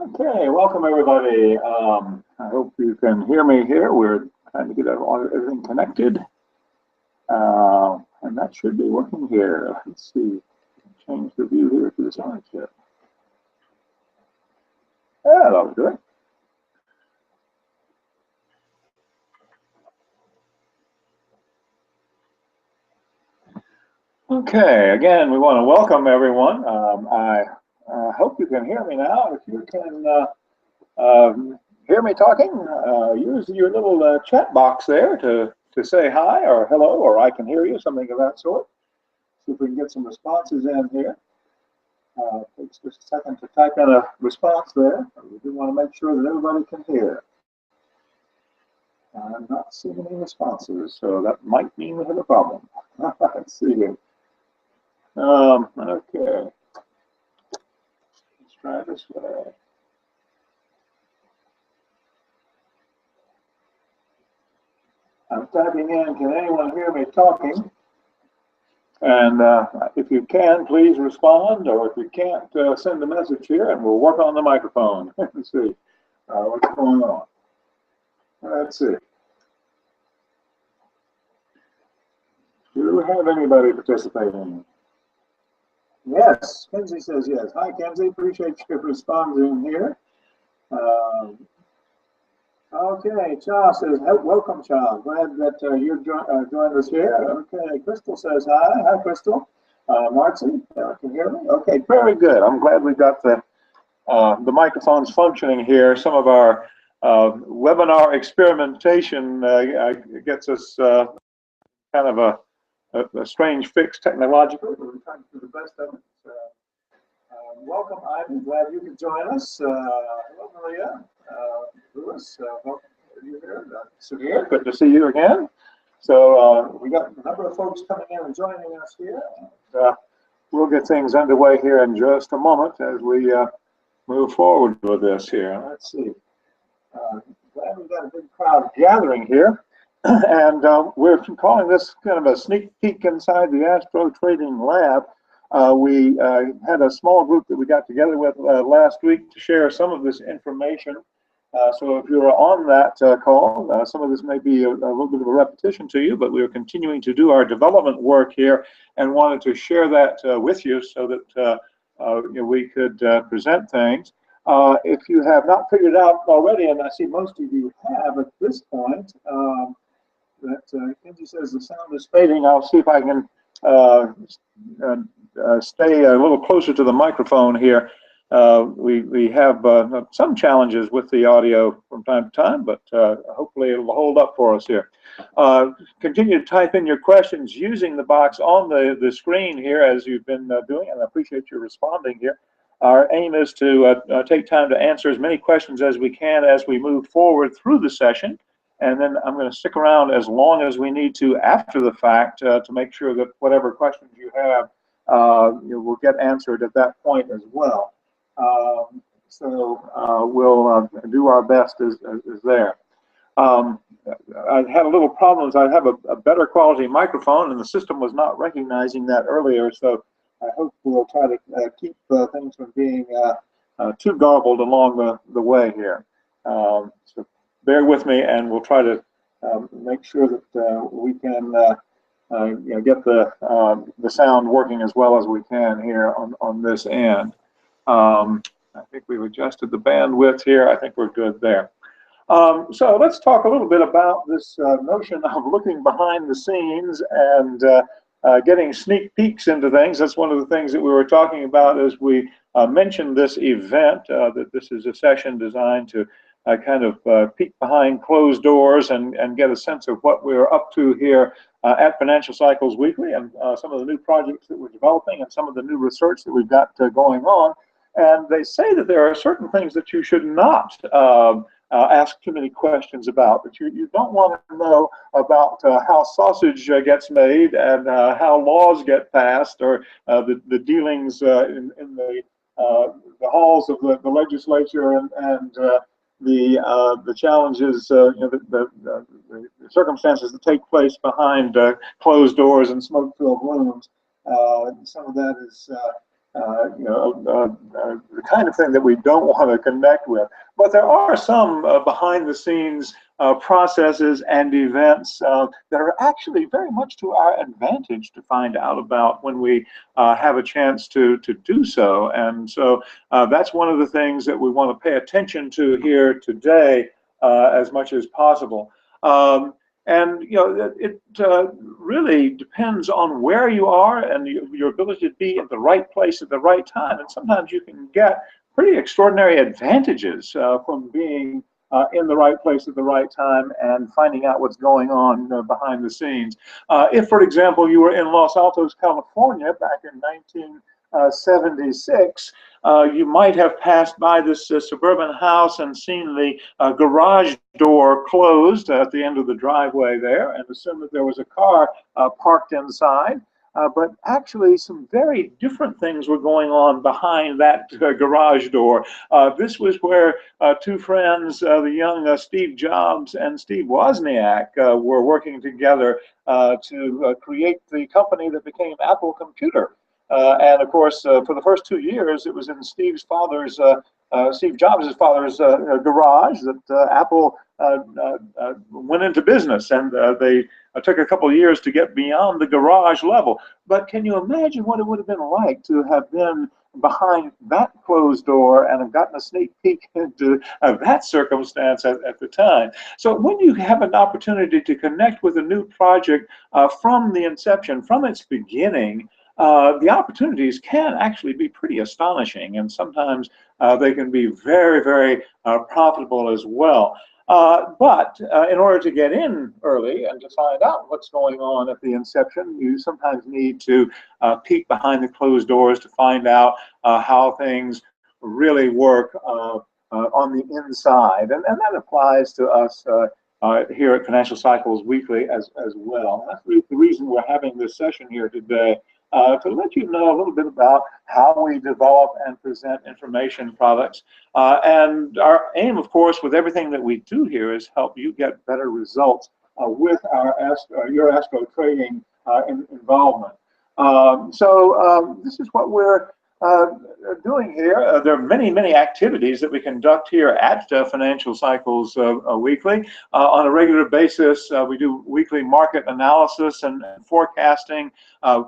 Okay, welcome everybody. I hope you can hear me here. We're trying to get everything connected. And that should be working here. Let's see. Change the view here to this orange here. Yeah, that was good. Okay, again, we want to welcome everyone. I hope you can hear me now. If you can hear me talking, use your little chat box there to say hi or hello, or I can hear you, something of that sort. See if we can get some responses in here. Takes just a second to type in a response there. We do want to make sure that everybody can hear. I'm not seeing any responses, so that might mean we have a problem. Let's see here. Okay. Let's try this way. I'm typing in, can anyone hear me talking? And if you can, please respond, or if you can't, send a message here, and we'll work on the microphone. Let's see what's going on. Let's see. Do we have anybody participating? Yes, Kenzie says yes. Hi, Kenzie. Appreciate you responding here. Okay, Charles says, welcome, Charles. Glad that you joined us here. Okay, Crystal says hi. Hi, Crystal. Marcy, can you hear me? Okay, very good. I'm glad we got the microphones functioning here. Some of our webinar experimentation gets us kind of a strange fix technologically, but we're trying to do the best of it. Welcome, Ivan. Glad you could join us. Hello, Maria. Lewis, welcome. Are you here? Severe, good to see you again. So we got a number of folks coming in and joining us here. We'll get things underway here in just a moment as we move forward with this here. Let's see. Glad we've got a big crowd gathering here. And we're calling this kind of a sneak peek inside the Astro Trading Lab. We had a small group that we got together with last week to share some of this information. So if you're on that call, some of this may be a little bit of a repetition to you, but we are continuing to do our development work here and wanted to share that with you so that we could present things. If you have not figured out already, and I see most of you have at this point, that Kenzie says the sound is fading. I'll see if I can stay a little closer to the microphone here. We have some challenges with the audio from time to time, but hopefully it'll hold up for us here. Continue to type in your questions using the box on the screen here as you've been doing, and I appreciate you responding here. Our aim is to take time to answer as many questions as we can as we move forward through the session. And then I'm going to stick around as long as we need to after the fact to make sure that whatever questions you have will get answered at that point as well. We'll do our best as there. I had a little problems. I have a better quality microphone, and the system was not recognizing that earlier. So I hope we'll try to keep things from being too garbled along the way here. So bear with me, and we'll try to make sure that we can get the sound working as well as we can here on this end. I think we've adjusted the bandwidth here. I think we're good there. So let's talk a little bit about this notion of looking behind the scenes and getting sneak peeks into things. That's one of the things that we were talking about as we mentioned this event, that this is a session designed to kind of peek behind closed doors and get a sense of what we're up to here at Financial Cycles Weekly, and some of the new projects that we're developing and some of the new research that we've got going on. And they say that there are certain things that you should not ask too many questions about, that you don't want to know about how sausage gets made and how laws get passed, or the dealings in the halls of the legislature and the challenges, the circumstances that take place behind closed doors and smoke-filled rooms. Some of that is the kind of thing that we don't want to connect with. But there are some behind the scenes processes and events that are actually very much to our advantage to find out about when we have a chance to do so. And so that's one of the things that we want to pay attention to here today as much as possible. And it really depends on where you are and your ability to be at the right place at the right time. And sometimes you can get pretty extraordinary advantages from being in the right place at the right time and finding out what's going on behind the scenes. If, for example, you were in Los Altos, California back in 1976, you might have passed by this suburban house and seen the garage door closed at the end of the driveway there and assumed that there was a car parked inside. But actually, some very different things were going on behind that garage door. This was where two friends, the young Steve Jobs and Steve Wozniak, were working together to create the company that became Apple Computer. And of course, for the first 2 years, it was in Steve Jobs' father's garage that Apple went into business, and they took a couple of years to get beyond the garage level. But can you imagine what it would have been like to have been behind that closed door and have gotten a sneak peek into that circumstance at the time? So when you have an opportunity to connect with a new project from the inception, from its beginning, the opportunities can actually be pretty astonishing, and sometimes they can be very, very profitable as well. But in order to get in early and to find out what's going on at the inception, you sometimes need to peek behind the closed doors to find out how things really work on the inside. And that applies to us here at Financial Cycles Weekly as well. That's the reason we're having this session here today. To let you know a little bit about how we develop and present information products. And our aim, of course, with everything that we do here is help you get better results with your escrow trading involvement. So this is what we're doing here. There are many, many activities that we conduct here at Financial Cycles Weekly. On a regular basis, we do weekly market analysis and forecasting,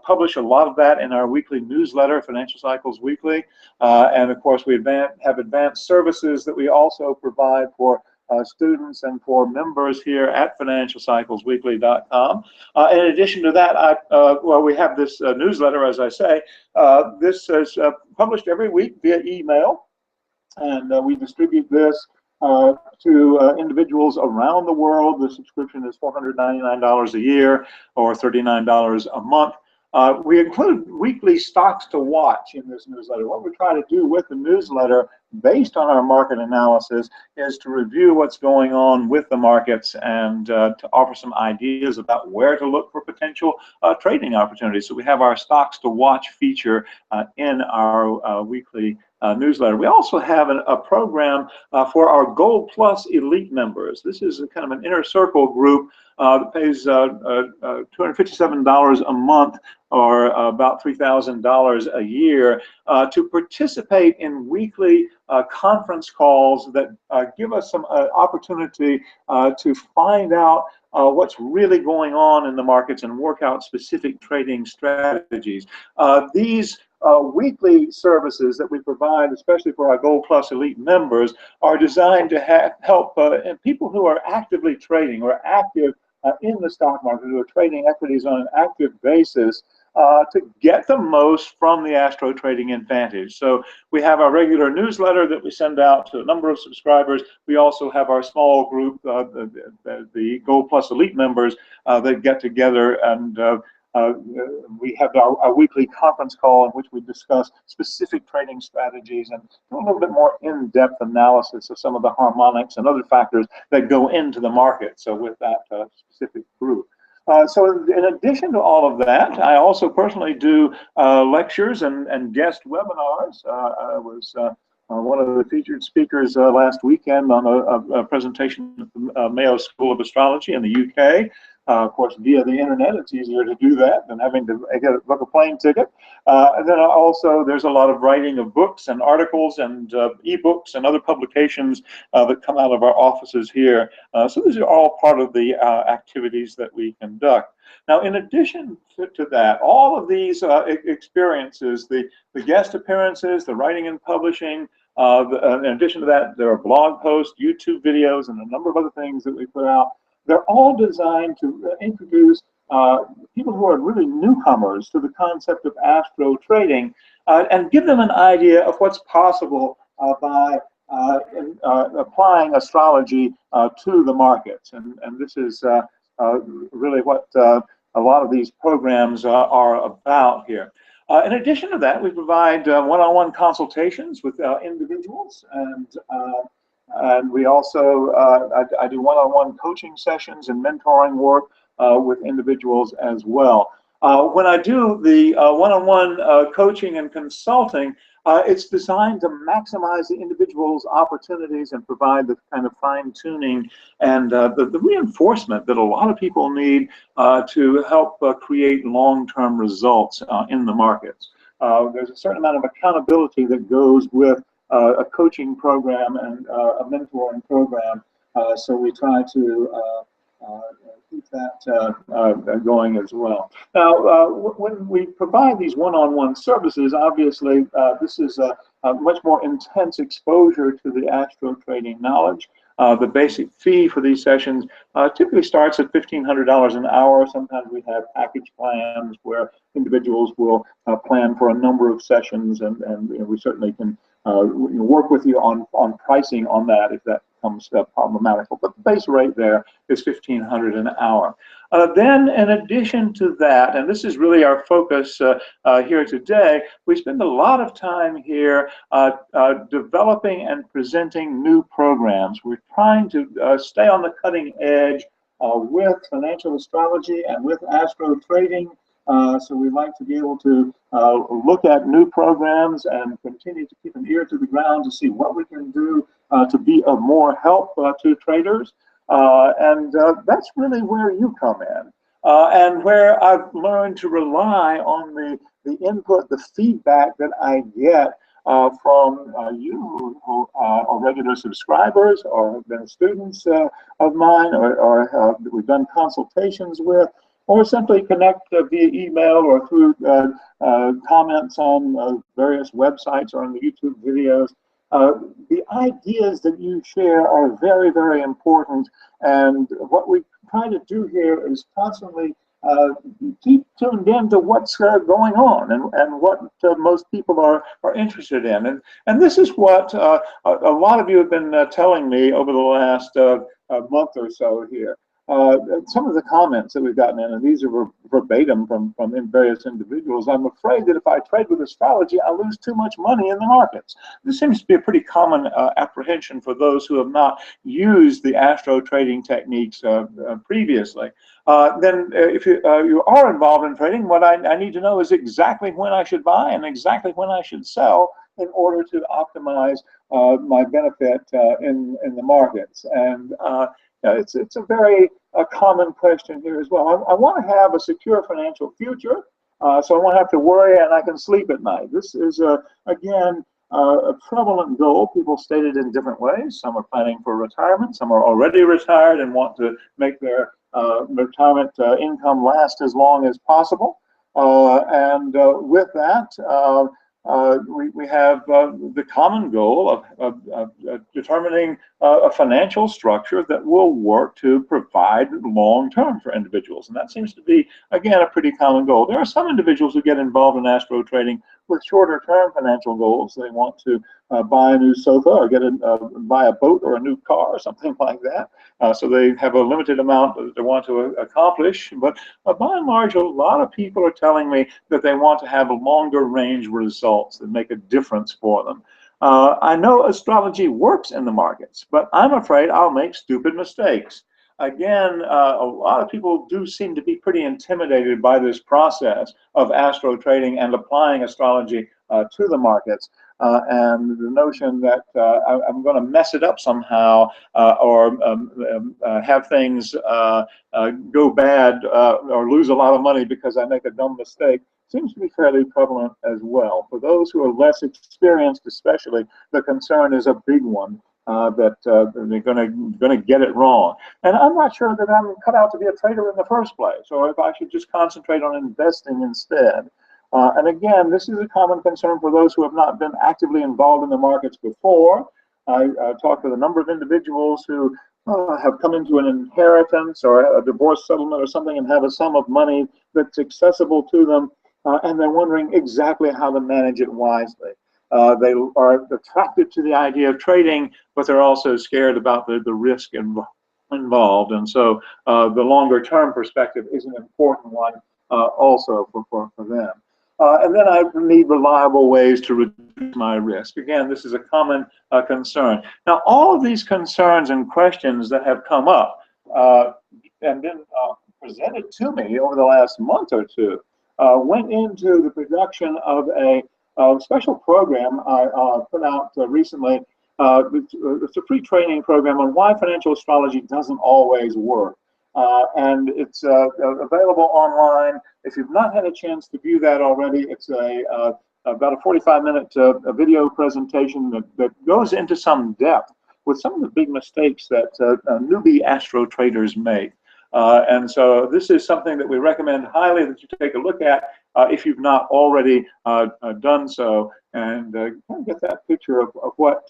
publish a lot of that in our weekly newsletter, Financial Cycles Weekly. And of course, we have advanced services that we also provide for students and for members here at financialcyclesweekly.com. In addition to that, we have this newsletter, as I say. This is published every week via email, and we distribute this to individuals around the world. The subscription is $499 a year or $39 a month. We include weekly stocks to watch in this newsletter. What we try to do with the newsletter, based on our market analysis, is to review what's going on with the markets and to offer some ideas about where to look for potential trading opportunities. So we have our stocks to watch feature in our weekly newsletter. We also have a program for our Gold Plus Elite members. This is a kind of an inner circle group that pays $257 a month, or about $3,000 a year, to participate in weekly conference calls that give us some opportunity to find out what's really going on in the markets and work out specific trading strategies. These weekly services that we provide, especially for our Gold Plus Elite members, are designed to help people who are actively trading or active in the stock market, who are trading equities on an active basis, to get the most from the Astro Trading Advantage. So we have our regular newsletter that we send out to a number of subscribers. We also have our small group, the Gold Plus Elite members, that get together, and we have our weekly conference call in which we discuss specific trading strategies and do a little bit more in-depth analysis of some of the harmonics and other factors that go into the market. So with that specific group. So in addition to all of that, I also personally do lectures and guest webinars. I was one of the featured speakers last weekend on a presentation at the Mayo School of Astrology in the UK. Of course, via the internet, it's easier to do that than having to book a plane ticket. And then also, there's a lot of writing of books and articles and ebooks and other publications that come out of our offices here. So these are all part of the activities that we conduct. Now, in addition to that, all of these experiences, the guest appearances, the writing and publishing, in addition to that, there are blog posts, YouTube videos, and a number of other things that we put out. They're all designed to introduce people who are really newcomers to the concept of astro trading and give them an idea of what's possible by applying astrology to the markets. And this is really what a lot of these programs are about here. In addition to that, we provide one-on-one consultations with individuals, and we also, I do one-on-one coaching sessions and mentoring work with individuals as well. When I do the one-on-one coaching and consulting, it's designed to maximize the individual's opportunities and provide the kind of fine-tuning and the reinforcement that a lot of people need to help create long-term results in the markets. There's a certain amount of accountability that goes with a coaching program and a mentoring program, so we try to keep that going as well. Now, when we provide these one-on-one services, obviously this is a much more intense exposure to the astro trading knowledge. The basic fee for these sessions typically starts at $1,500 an hour. Sometimes we have package plans where individuals will plan for a number of sessions, and you know, we certainly can work with you on pricing on that if that becomes problematical. But the base rate there is $1,500 an hour. Then, in addition to that, and this is really our focus here today, we spend a lot of time here developing and presenting new programs. We're trying to stay on the cutting edge with financial astrology and with astro trading. So we like to be able to look at new programs and continue to keep an ear to the ground to see what we can do to be of more help to traders. And that's really where you come in. And where I've learned to rely on the input, the feedback that I get from you who are regular subscribers or have been students of mine, or we've done consultations with, or simply connect via email or through comments on various websites or on the YouTube videos. The ideas that you share are very, very important, and what we try to do here is constantly keep tuned in to what's going on and what most people are interested in. And this is what a lot of you have been telling me over the last month or so here. Some of the comments that we've gotten in, and these are verbatim from various individuals: I'm afraid that if I trade with astrology, I lose too much money in the markets. This seems to be a pretty common apprehension for those who have not used the astro trading techniques previously. Then if you are involved in trading, what I need to know is exactly when I should buy and exactly when I should sell in order to optimize my benefit in the markets. And it's a very common question here as well. I want to have a secure financial future, so I won't have to worry and I can sleep at night. This is, again, a prevalent goal. People state it in different ways. Some are planning for retirement. Some are already retired and want to make their retirement income last as long as possible. And with that, we have the common goal of determining a financial structure that will work to provide long-term for individuals. And that seems to be, again, a pretty common goal. There are some individuals who get involved in astro trading with shorter-term financial goals. They want to buy a new sofa or buy a boat or a new car or something like that. So they have a limited amount that they want to accomplish. But by and large, a lot of people are telling me that they want to have longer range results that make a difference for them. I know astrology works in the markets, but I'm afraid I'll make stupid mistakes. Again, a lot of people do seem to be pretty intimidated by this process of astro trading and applying astrology to the markets. And the notion that I'm going to mess it up somehow or have things go bad or lose a lot of money because I make a dumb mistake seems to be fairly prevalent as well. For those who are less experienced, especially, the concern is a big one. That they're going to get it wrong. And I'm not sure that I'm cut out to be a trader in the first place, or if I should just concentrate on investing instead. And again, this is a common concern for those who have not been actively involved in the markets before. I talked with a number of individuals who have come into an inheritance or a divorce settlement or something and have a sum of money that's accessible to them, and they're wondering exactly how to manage it wisely. They are attracted to the idea of trading, but they're also scared about the risk involved. And so the longer term perspective is an important one also for them. And then I need reliable ways to reduce my risk. Again, this is a common concern. Now, all of these concerns and questions that have come up and been presented to me over the last month or two went into the production of a special program I put out recently. It's a free training program on why financial astrology doesn't always work. And it's available online. If you've not had a chance to view that already, it's about a 45-minute video presentation that goes into some depth with some of the big mistakes that newbie astro traders make. And so this is something that we recommend highly that you take a look at if you've not already done so, and get that picture of what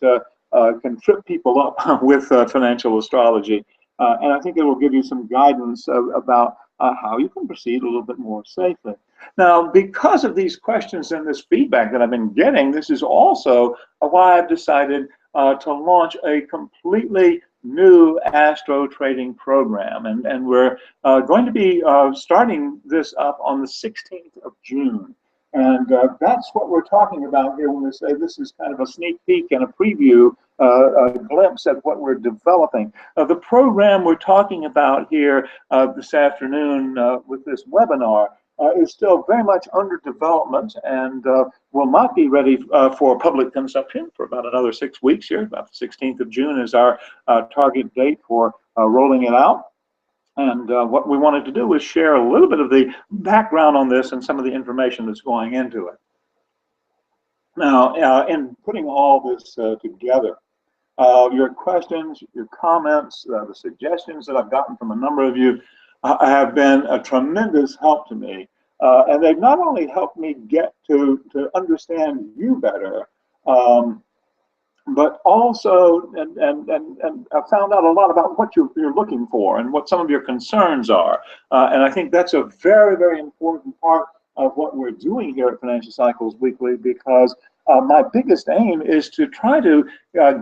can trip people up with financial astrology. And I think it will give you some guidance about how you can proceed a little bit more safely. Now, because of these questions and this feedback that I've been getting, this is also why I've decided to launch a completely new astro trading program. And we're going to be starting this up on the 16th of June. And that's what we're talking about here when we say this is kind of a sneak peek and a preview, a glimpse at what we're developing. The program we're talking about here this afternoon with this webinar is still very much under development and will not be ready for public consumption for about another 6 weeks here. About the 16th of June is our target date for rolling it out. And what we wanted to do was share a little bit of the background on this and some of the information that's going into it. Now, in putting all this together, your questions, your comments, the suggestions that I've gotten from a number of you have been a tremendous help to me. And they've not only helped me get to understand you better, but also and I found out a lot about what you're looking for and what some of your concerns are. And I think that's a very, very important part of what we're doing here at Financial Cycles Weekly, because my biggest aim is to try to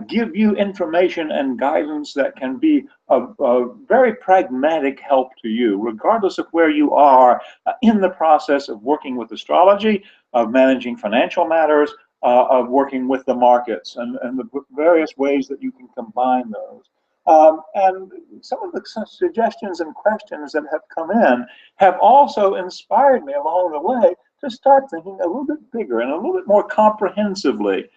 give you information and guidance that can be a very pragmatic help to you, regardless of where you are in the process of working with astrology, of managing financial matters, of working with the markets, and the various ways that you can combine those. And some of the suggestions and questions that have come in have also inspired me along the way to start thinking a little bit bigger and a little bit more comprehensively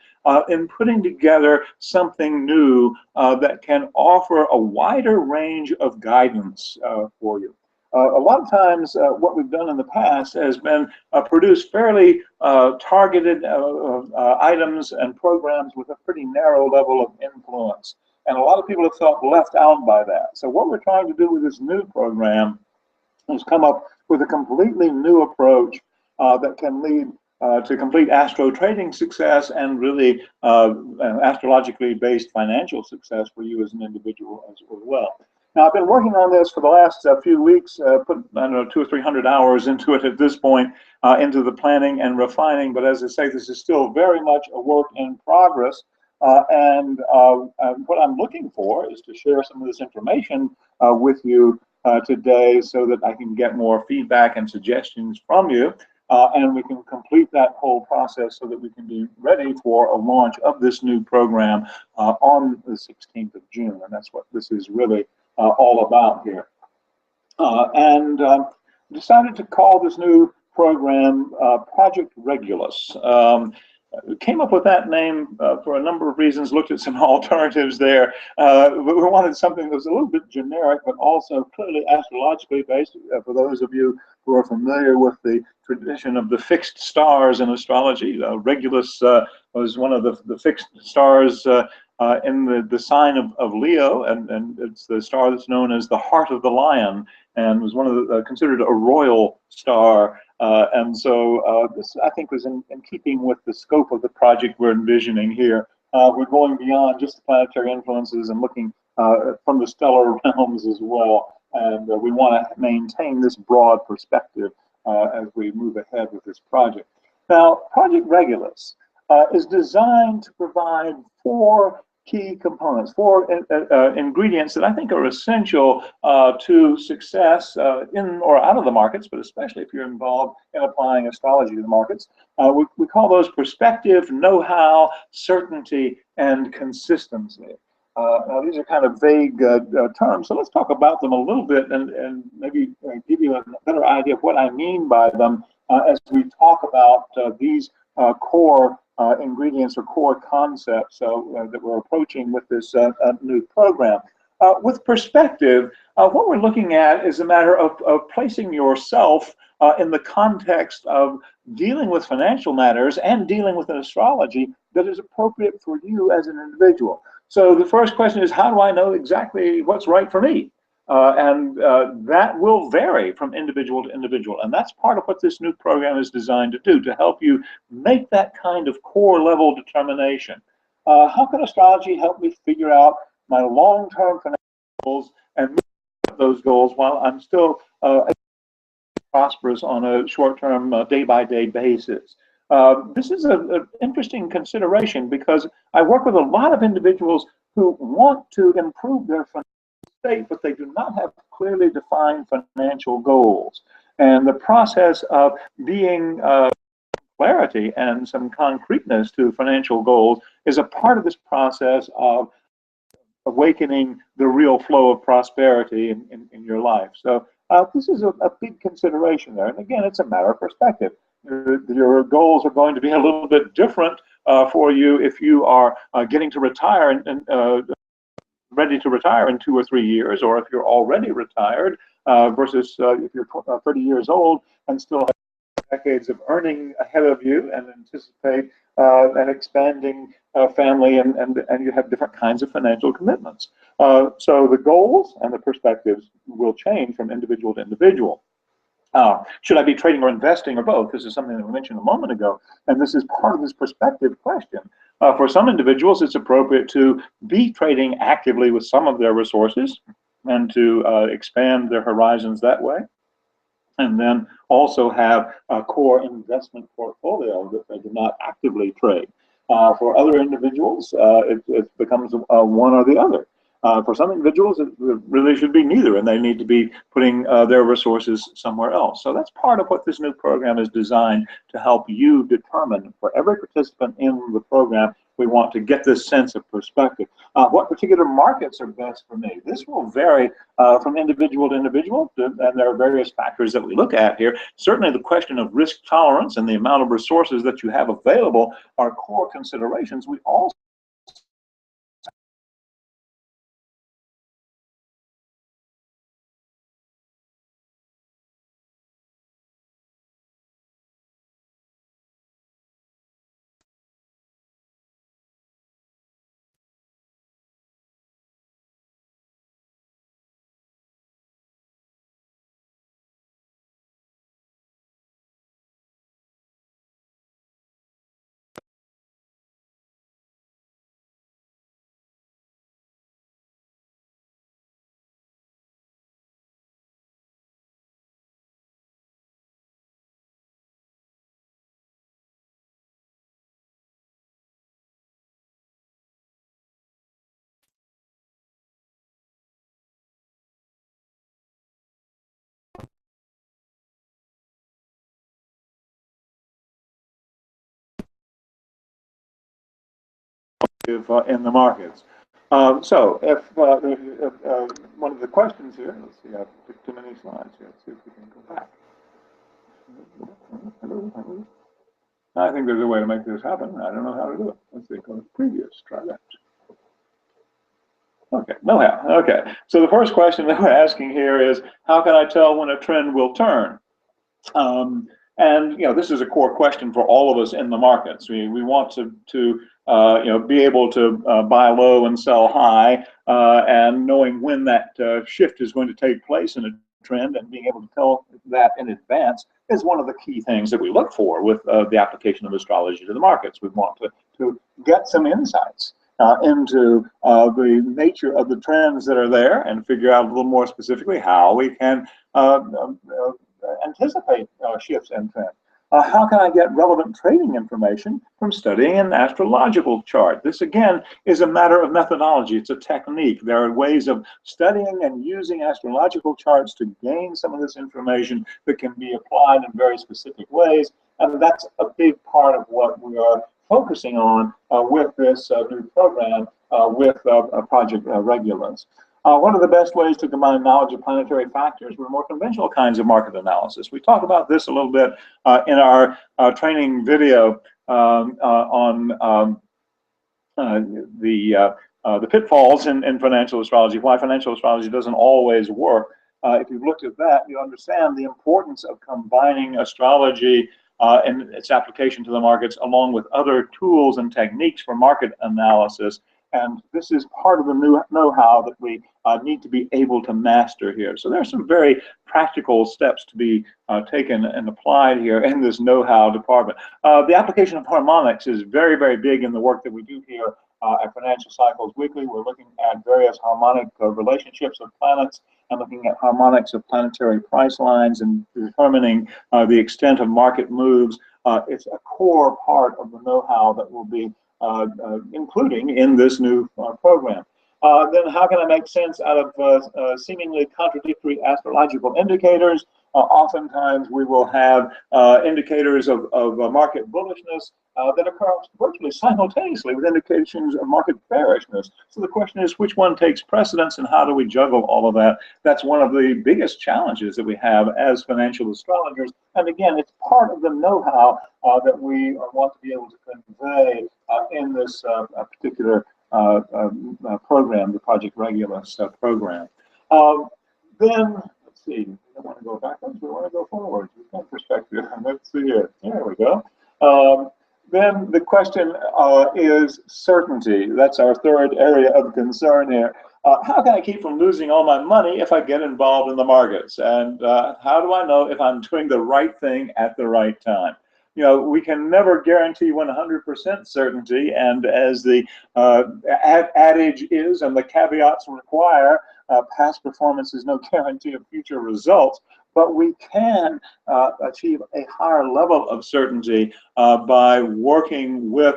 in putting together something new that can offer a wider range of guidance for you. A lot of times what we've done in the past has been produce fairly targeted items and programs with a pretty narrow level of influence. And a lot of people have felt left out by that. So what we're trying to do with this new program is come up with a completely new approach that can lead to complete astro trading success and really astrologically based financial success for you as an individual as well. Now, I've been working on this for the last few weeks, put, I don't know, 200 or 300 hours into it at this point, into the planning and refining. But as I say, this is still very much a work in progress. And what I'm looking for is to share some of this information with you today so that I can get more feedback and suggestions from you. And we can complete that whole process so that we can be ready for a launch of this new program on the 16th of June. And that's what this is really all about here. And decided to call this new program, Project Regulus. Came up with that name for a number of reasons, looked at some alternatives there. But we wanted something that was a little bit generic, but also clearly astrologically based. For those of you who are familiar with the tradition of the fixed stars in astrology, Regulus was one of the fixed stars in the sign of Leo, and it's the star that's known as the heart of the lion, and was one of the considered a royal star. And so this, I think, was in keeping with the scope of the project we're envisioning here. We're going beyond just the planetary influences and looking from the stellar realms as well. And we want to maintain this broad perspective as we move ahead with this project. Now, Project Regulus is designed to provide 4 key components, 4 ingredients that I think are essential to success in or out of the markets, but especially if you're involved in applying astrology to the markets. We call those perspective, know-how, certainty, and consistency. Now, these are kind of vague terms, so let's talk about them a little bit and maybe give you a better idea of what I mean by them as we talk about these core ingredients or core concepts that we're approaching with this new program. With perspective, what we're looking at is a matter of placing yourself in the context of dealing with financial matters and dealing with an astrology that is appropriate for you as an individual. So the first question is, how do I know exactly what's right for me? That will vary from individual to individual. And that's part of what this new program is designed to do, to help you make that kind of core level determination. How can astrology help me figure out my long-term financial goals and move those goals while I'm still prosperous on a short-term, day-by-day basis? This is an interesting consideration because I work with a lot of individuals who want to improve their financial state, but they do not have clearly defined financial goals. And the process of being clarity and some concreteness to financial goals is a part of this process of awakening the real flow of prosperity in your life. So this is a big consideration there. And again, it's a matter of perspective. Your goals are going to be a little bit different for you if you are getting to retire and ready to retire in 2 or 3 years, or if you're already retired versus if you're 30 years old and still have decades of earning ahead of you and anticipate an expanding family and you have different kinds of financial commitments. So the goals and the perspectives will change from individual to individual. Should I be trading or investing or both? This is something that we mentioned a moment ago, and this is part of this perspective question. For some individuals, it's appropriate to be trading actively with some of their resources and to expand their horizons that way, and then also have a core investment portfolio that they do not actively trade. For other individuals, it becomes one or the other. For some individuals, it really should be neither, and they need to be putting their resources somewhere else. So that's part of what this new program is designed to help you determine. For every participant in the program, we want to get this sense of perspective. What particular markets are best for me? This will vary from individual to individual, and there are various factors that we look at here. Certainly the question of risk tolerance and the amount of resources that you have available are core considerations. We also in the markets. So if one of the questions here, let's see, I've picked too many slides here. Let's see if we can go back. I think there's a way to make this happen. I don't know how to do it. Let's see, go to previous, try that. Okay, know-how. Okay, so the first question that we're asking here is, how can I tell when a trend will turn? And this is a core question for all of us in the markets. We want to be able to buy low and sell high, and knowing when that shift is going to take place in a trend and being able to tell that in advance is one of the key things that we look for with the application of astrology to the markets. We want to get some insights into the nature of the trends that are there and figure out a little more specifically how we can anticipate shifts in trend. How can I get relevant trading information from studying an astrological chart? This, again, is a matter of methodology. It's a technique. There are ways of studying and using astrological charts to gain some of this information that can be applied in very specific ways. And that's a big part of what we are focusing on with this new program with Project Regulus. One of the best ways to combine knowledge of planetary factors with more conventional kinds of market analysis. We talk about this a little bit in our training video on the pitfalls in financial astrology, why financial astrology doesn't always work. If you've looked at that, you understand the importance of combining astrology and its application to the markets along with other tools and techniques for market analysis. And this is part of the new know-how that we need to be able to master here. So there are some very practical steps to be taken and applied here in this know-how department. The application of harmonics is very, very big in the work that we do here at Financial Cycles Weekly. We're looking at various harmonic relationships of planets and looking at harmonics of planetary price lines and determining the extent of market moves. It's a core part of the know-how that will be including in this new program. Then how can I make sense out of seemingly contradictory astrological indicators? Oftentimes we will have indicators of market bullishness that occur virtually simultaneously with indications of market bearishness. So the question is, which one takes precedence and how do we juggle all of that? That's one of the biggest challenges that we have as financial astrologers. And again, it's part of the know-how that we want to be able to convey in this particular program, the Project Regulus program. Then, let's see, we don't want to go backwards, we want to go forward. We've got perspective. Let's see here. There we go. Then the question is certainty. That's our third area of concern here. How can I keep from losing all my money if I get involved in the markets? And how do I know if I'm doing the right thing at the right time? We can never guarantee 100% certainty, and as the adage is and the caveats require, past performance is no guarantee of future results, but we can achieve a higher level of certainty by working with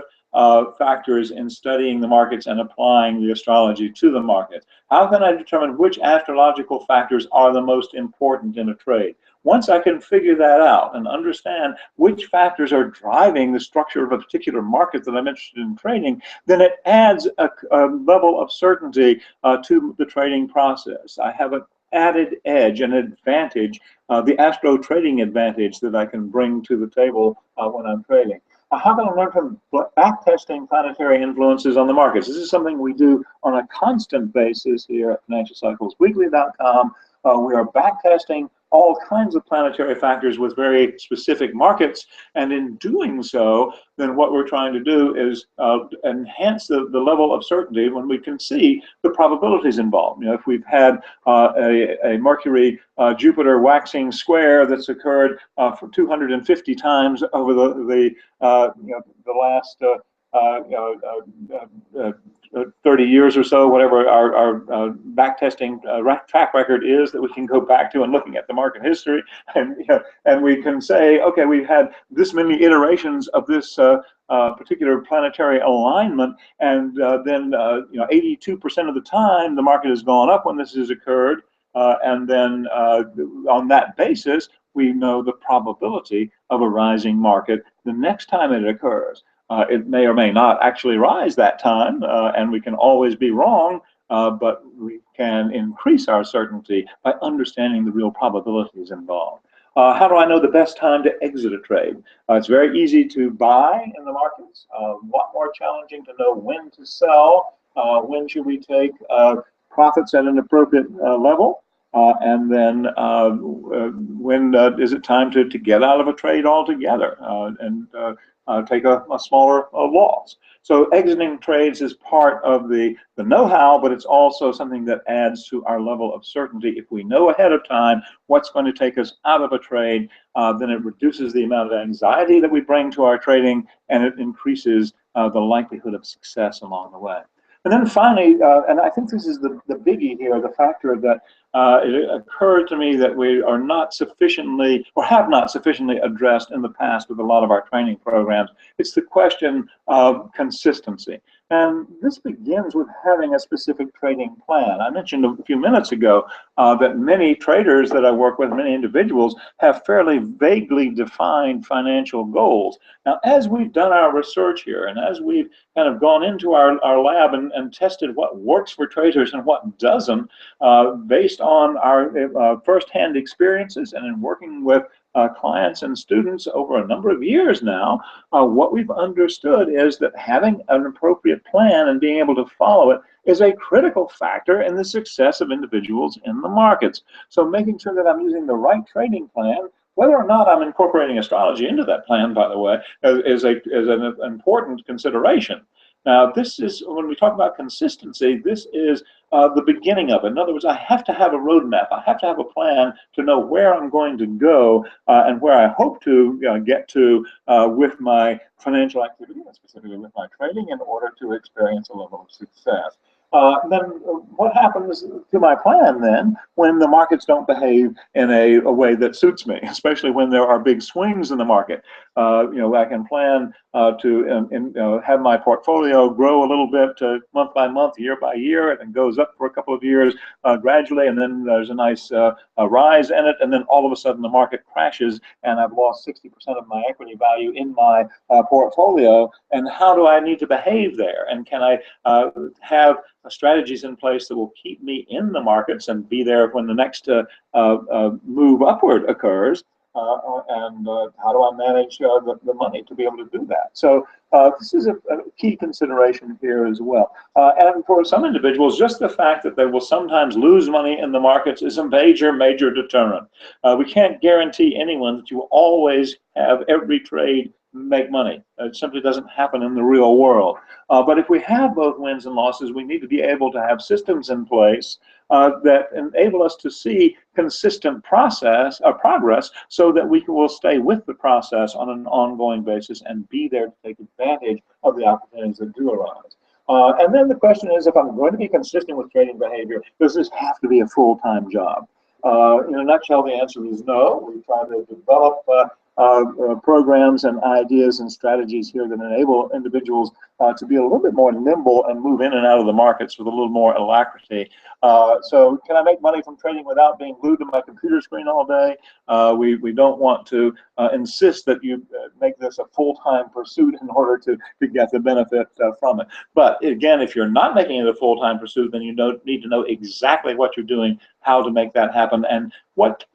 factors in studying the markets and applying the astrology to the market. How can I determine which astrological factors are the most important in a trade? Once I can figure that out and understand which factors are driving the structure of a particular market that I'm interested in trading, then it adds a level of certainty to the trading process. I have an added edge, an advantage, the astro trading advantage that I can bring to the table when I'm trading. How can I learn from backtesting planetary influences on the markets? This is something we do on a constant basis here at FinancialCyclesWeekly.com. We are backtesting all kinds of planetary factors with very specific markets, and in doing so, then what we're trying to do is enhance the level of certainty when we can see the probabilities involved. If we've had a Mercury Jupiter waxing square that's occurred for 250 times over the last 30 years or so, whatever our backtesting track record is that we can go back to and looking at the market history, and we can say, okay, we've had this many iterations of this particular planetary alignment, and then 82% of the time the market has gone up when this has occurred, and then on that basis we know the probability of a rising market the next time it occurs. It may or may not actually rise that time, and we can always be wrong, but we can increase our certainty by understanding the real probabilities involved. How do I know the best time to exit a trade? It's very easy to buy in the markets, a lot more challenging to know when to sell, when should we take profits at an appropriate level, and then when is it time to get out of a trade altogether and take a smaller loss. So exiting trades is part of the know-how, but it's also something that adds to our level of certainty. If we know ahead of time what's going to take us out of a trade, then it reduces the amount of anxiety that we bring to our trading, and it increases the likelihood of success along the way. And then finally, and I think this is the biggie here, the factor that it occurred to me that we are not sufficiently, or have not sufficiently addressed in the past with a lot of our training programs. It's the question of consistency. And this begins with having a specific trading plan. I mentioned a few minutes ago that many traders that I work with, many individuals, have fairly vaguely defined financial goals. Now, as we've done our research here, and as we've kind of gone into our lab and tested what works for traders and what doesn't, based on our firsthand experiences and in working with clients and students over a number of years now, what we've understood is that having an appropriate plan and being able to follow it is a critical factor in the success of individuals in the markets. So making sure that I'm using the right trading plan, whether or not I'm incorporating astrology into that plan, by the way, is an important consideration. Now, this is, when we talk about consistency, this is the beginning of it. In other words, I have to have a roadmap. I have to have a plan to know where I'm going to go and where I hope to get to with my financial activity, and specifically with my trading, in order to experience a level of success. Then what happens to my plan then when the markets don't behave in a way that suits me, especially when there are big swings in the market? I can plan to have my portfolio grow a little bit month by month, year by year, and it goes up for a couple of years gradually, and then there's a nice rise in it, and then all of a sudden the market crashes and I've lost 60% of my equity value in my portfolio. And how do I need to behave there? And can I have strategies in place that will keep me in the markets and be there when the next move upward occurs? And how do I manage the money to be able to do that? So this is a key consideration here as well. And for some individuals, just the fact that they will sometimes lose money in the markets is a major, major deterrent. We can't guarantee anyone that you will always have every trade make money. It simply doesn't happen in the real world. But if we have both wins and losses, we need to be able to have systems in place that enable us to see consistent progress, so that we will stay with the process on an ongoing basis and be there to take advantage of the opportunities that do arise. And then the question is, if I'm going to be consistent with trading behavior, does this have to be a full-time job? In a nutshell, the answer is no. We try to develop programs and ideas and strategies here that enable individuals to be a little bit more nimble and move in and out of the markets with a little more alacrity. So can I make money from trading without being glued to my computer screen all day? We don't want to insist that you make this a full-time pursuit in order to get the benefit from it. But again, if you're not making it a full-time pursuit, then you need to know exactly what you're doing, how to make that happen, and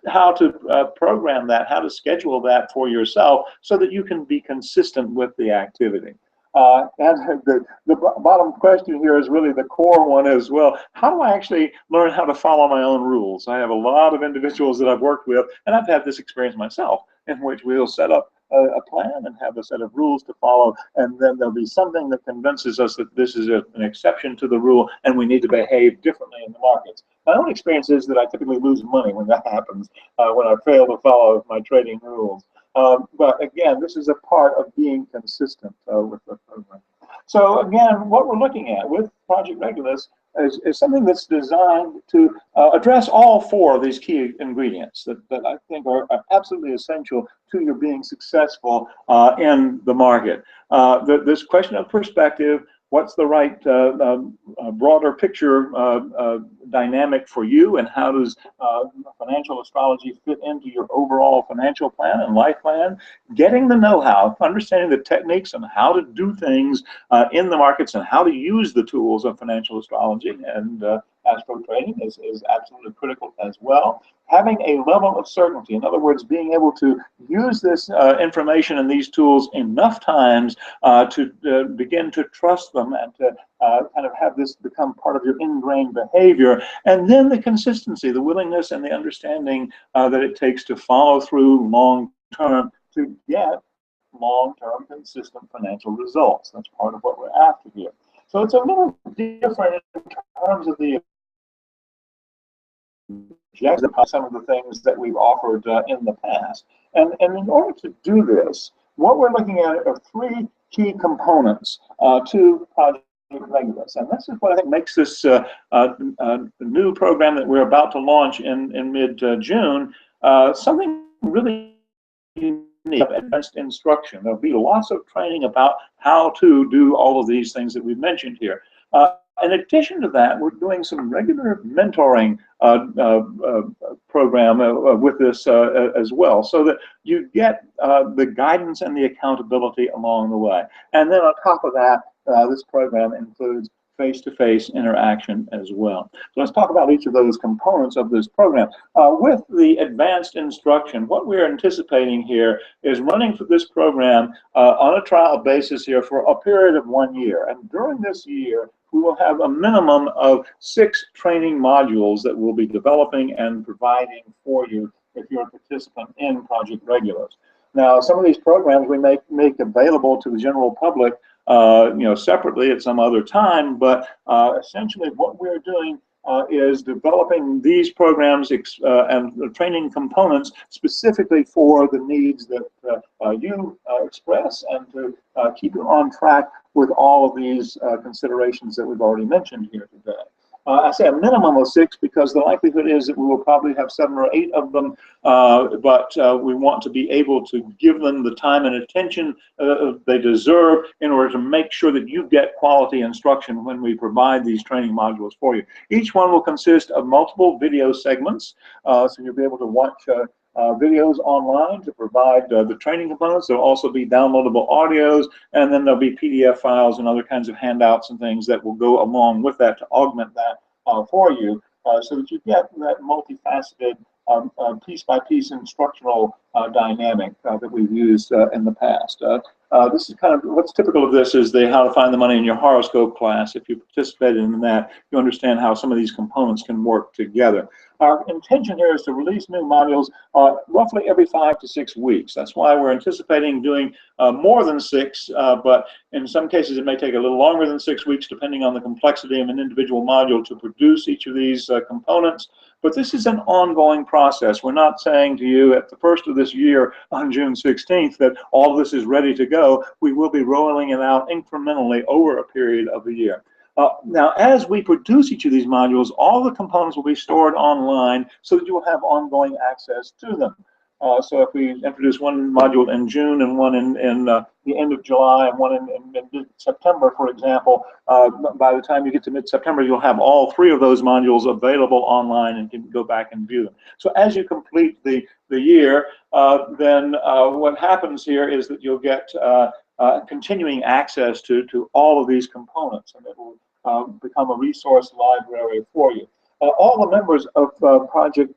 how to program that, how to schedule that for yourself so that you can be consistent with the activity. And the bottom question here is really the core one as well. How do I actually learn how to follow my own rules? I have a lot of individuals that I've worked with, and I've had this experience myself, in which we'll set up a plan and have a set of rules to follow, and then there'll be something that convinces us that this is an exception to the rule and we need to behave differently in the markets. My own experience is that I typically lose money when that happens, when I fail to follow my trading rules. But again, this is a part of being consistent with the program. So again, what we're looking at with Project Regulus is something that's designed to address all four of these key ingredients that I think are absolutely essential to your being successful in the market. This question of perspective, what's the right broader picture dynamic for you, and how does financial astrology fit into your overall financial plan and life plan? Getting the know-how, understanding the techniques on how to do things in the markets and how to use the tools of financial astrology, and astro trading is absolutely critical as well. Having a level of certainty, in other words, being able to use this information and these tools enough times to begin to trust them and to kind of have this become part of your ingrained behavior. And then the consistency, the willingness and the understanding that it takes to follow through long term to get long-term consistent financial results. That's part of what we're after here. So it's a little different in terms of the some of the things that we've offered in the past. And in order to do this, what we're looking at are three key components to Project Regulus. And this is what I think makes this new program that we're about to launch in mid-June something really advanced instruction. There'll be lots of training about how to do all of these things that we've mentioned here. In addition to that, we're doing some regular mentoring program with this as well, so that you get the guidance and the accountability along the way. And then on top of that, this program includes face-to-face interaction as well. So let's talk about each of those components of this program. With the advanced instruction, what we're anticipating here is running for this program on a trial basis here for a period of 1 year. And during this year, we will have a minimum of 6 training modules that we'll be developing and providing for you if you're a participant in Project Regulus. Now, some of these programs we make available to the general public separately at some other time, but essentially what we're doing is developing these programs and training components specifically for the needs that you express, and to keep you on track with all of these considerations that we've already mentioned here today. I say a minimum of 6 because the likelihood is that we will probably have 7 or 8 of them, but we want to be able to give them the time and attention they deserve in order to make sure that you get quality instruction when we provide these training modules for you. Each one will consist of multiple video segments, so you'll be able to watch videos online to provide the training components. There'll also be downloadable audios, and then there'll be PDF files and other kinds of handouts and things that will go along with that to augment that for you, so that you get that multifaceted piece-by-piece instructional dynamic that we've used in the past. This is kind of what's typical of this is the How to Find the Money in Your Horoscope class. If you participated in that, you understand how some of these components can work together. Our intention here is to release new modules roughly every 5 to 6 weeks. That's why we're anticipating doing more than 6, but in some cases it may take a little longer than 6 weeks depending on the complexity of an individual module to produce each of these components. But this is an ongoing process. We're not saying to you at the first of this year on June 16th that all of this is ready to go. We will be rolling it out incrementally over a period of the year. Now, as we produce each of these modules, all the components will be stored online so that you will have ongoing access to them. So if we introduce one module in June and one in the end of July and one in mid-September, for example, by the time you get to mid-September, you'll have all 3 of those modules available online and can go back and view them. So as you complete the year, then what happens here is that you'll get continuing access to all of these components, and it will become a resource library for you. All the members of Project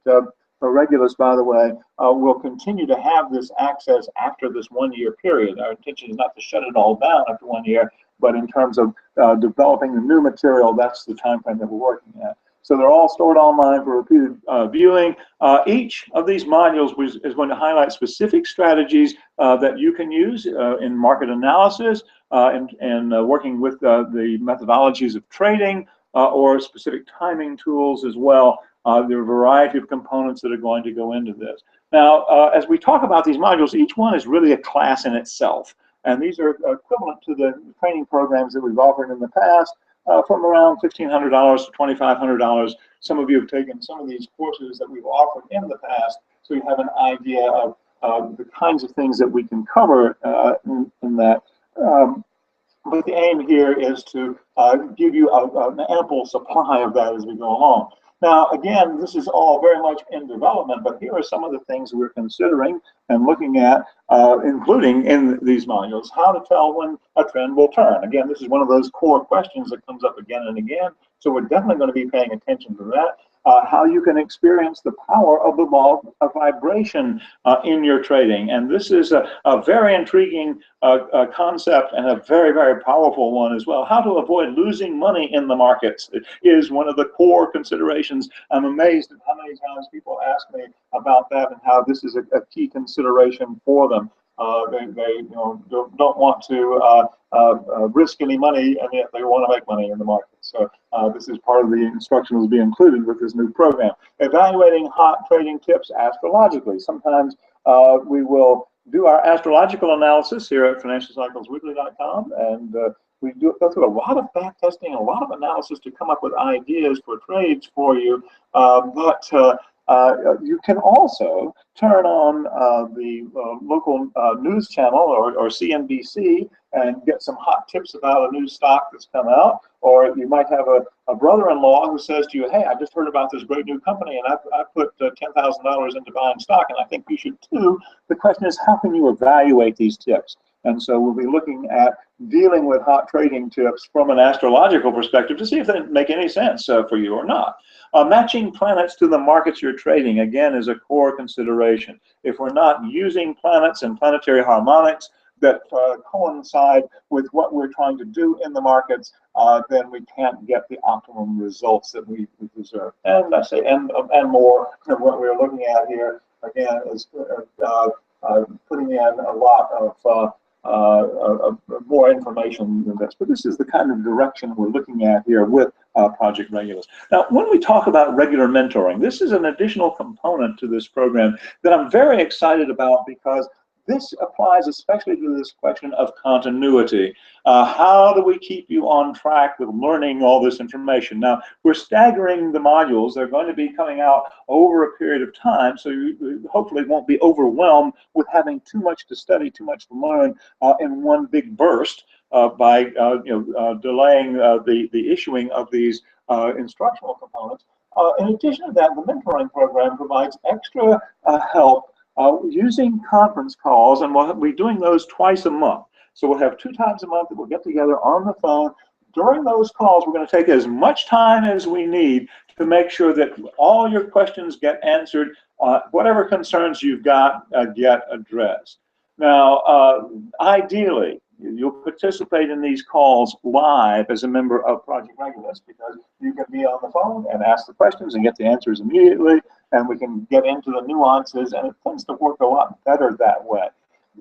Regulus, by the way, will continue to have this access after this 1 year period. Our intention is not to shut it all down after 1 year, but in terms of developing the new material, that's the time frame that we're working at. So they're all stored online for repeated viewing. Each of these modules is going to highlight specific strategies that you can use in market analysis, and working with the methodologies of trading, or specific timing tools as well. There are a variety of components that are going to go into this. Now, as we talk about these modules, each one is really a class in itself. And these are equivalent to the training programs that we've offered in the past, from around $1,500 to $2,500. Some of you have taken some of these courses that we've offered in the past, so you have an idea of the kinds of things that we can cover in that. But the aim here is to give you an ample supply of that as we go along. Now, again, this is all very much in development, but here are some of the things we're considering and looking at, including in these modules, how to tell when a trend will turn. Again, this is one of those core questions that comes up again and again, so we're definitely going to be paying attention to that. How you can experience the power of the law of vibration in your trading. And this is a very intriguing concept and a very, very powerful one as well. How to avoid losing money in the markets is one of the core considerations. I'm amazed at how many times people ask me about that and how this is a key consideration for them. They don't want to risk any money, and yet they want to make money in the market. So this is part of the instruction that will be included with this new program. Evaluating hot trading tips astrologically. Sometimes we will do our astrological analysis here at financialcyclesweekly.com, and we go through a lot of back testing and a lot of analysis to come up with ideas for trades for you. You can also turn on the local news channel or CNBC and get some hot tips about a new stock that's come out. Or you might have a brother-in-law who says to you, hey, I just heard about this great new company and I put $10,000 into buying stock and I think you should too. The question is, how can you evaluate these tips? And so we'll be looking at dealing with hot trading tips from an astrological perspective to see if they make any sense for you or not. Matching planets to the markets you're trading, again, is a core consideration. If we're not using planets and planetary harmonics that coincide with what we're trying to do in the markets, then we can't get the optimum results that we deserve. And I say, and more of what we're looking at here, again, is putting in a lot of more information than this, but this is the kind of direction we're looking at here with Project Regulus. Now, when we talk about regular mentoring, this is an additional component to this program that I'm very excited about because this applies especially to this question of continuity. How do we keep you on track with learning all this information? Now, we're staggering the modules. They're going to be coming out over a period of time, so you hopefully won't be overwhelmed with having too much to study, too much to learn in one big burst by delaying the issuing of these instructional components. In addition to that, the mentoring program provides extra help using conference calls, and we'll be doing those twice a month. So we'll have 2 times a month that we'll get together on the phone. During those calls, we're going to take as much time as we need to make sure that all your questions get answered, whatever concerns you've got get addressed. Now, ideally, you'll participate in these calls live as a member of Project Regulus because you can be on the phone and ask the questions and get the answers immediately, and we can get into the nuances, and it tends to work a lot better that way.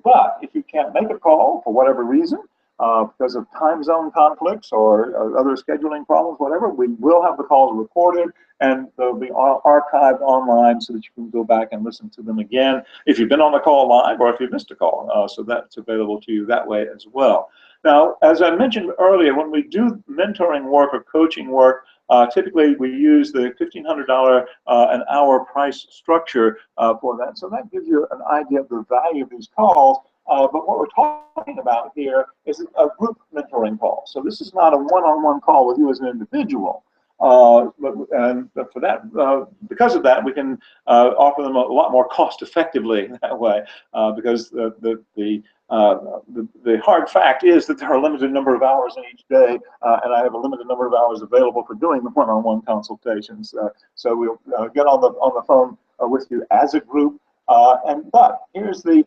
But if you can't make a call for whatever reason, because of time zone conflicts or other scheduling problems, whatever, we will have the calls recorded and they'll be archived online so that you can go back and listen to them again if you've been on the call live or if you missed a call. So that's available to you that way as well. Now, as I mentioned earlier, when we do mentoring work or coaching work, typically we use the $1,500 an hour price structure for that. So that gives you an idea of the value of these calls. But what we're talking about here is a group mentoring call. So this is not a one-on-one call with you as an individual. But for that, because of that, we can offer them a lot more cost-effectively that way. Because the hard fact is that there are a limited number of hours in each day, and I have a limited number of hours available for doing the one-on-one consultations. So we'll get on the phone with you as a group. But here's the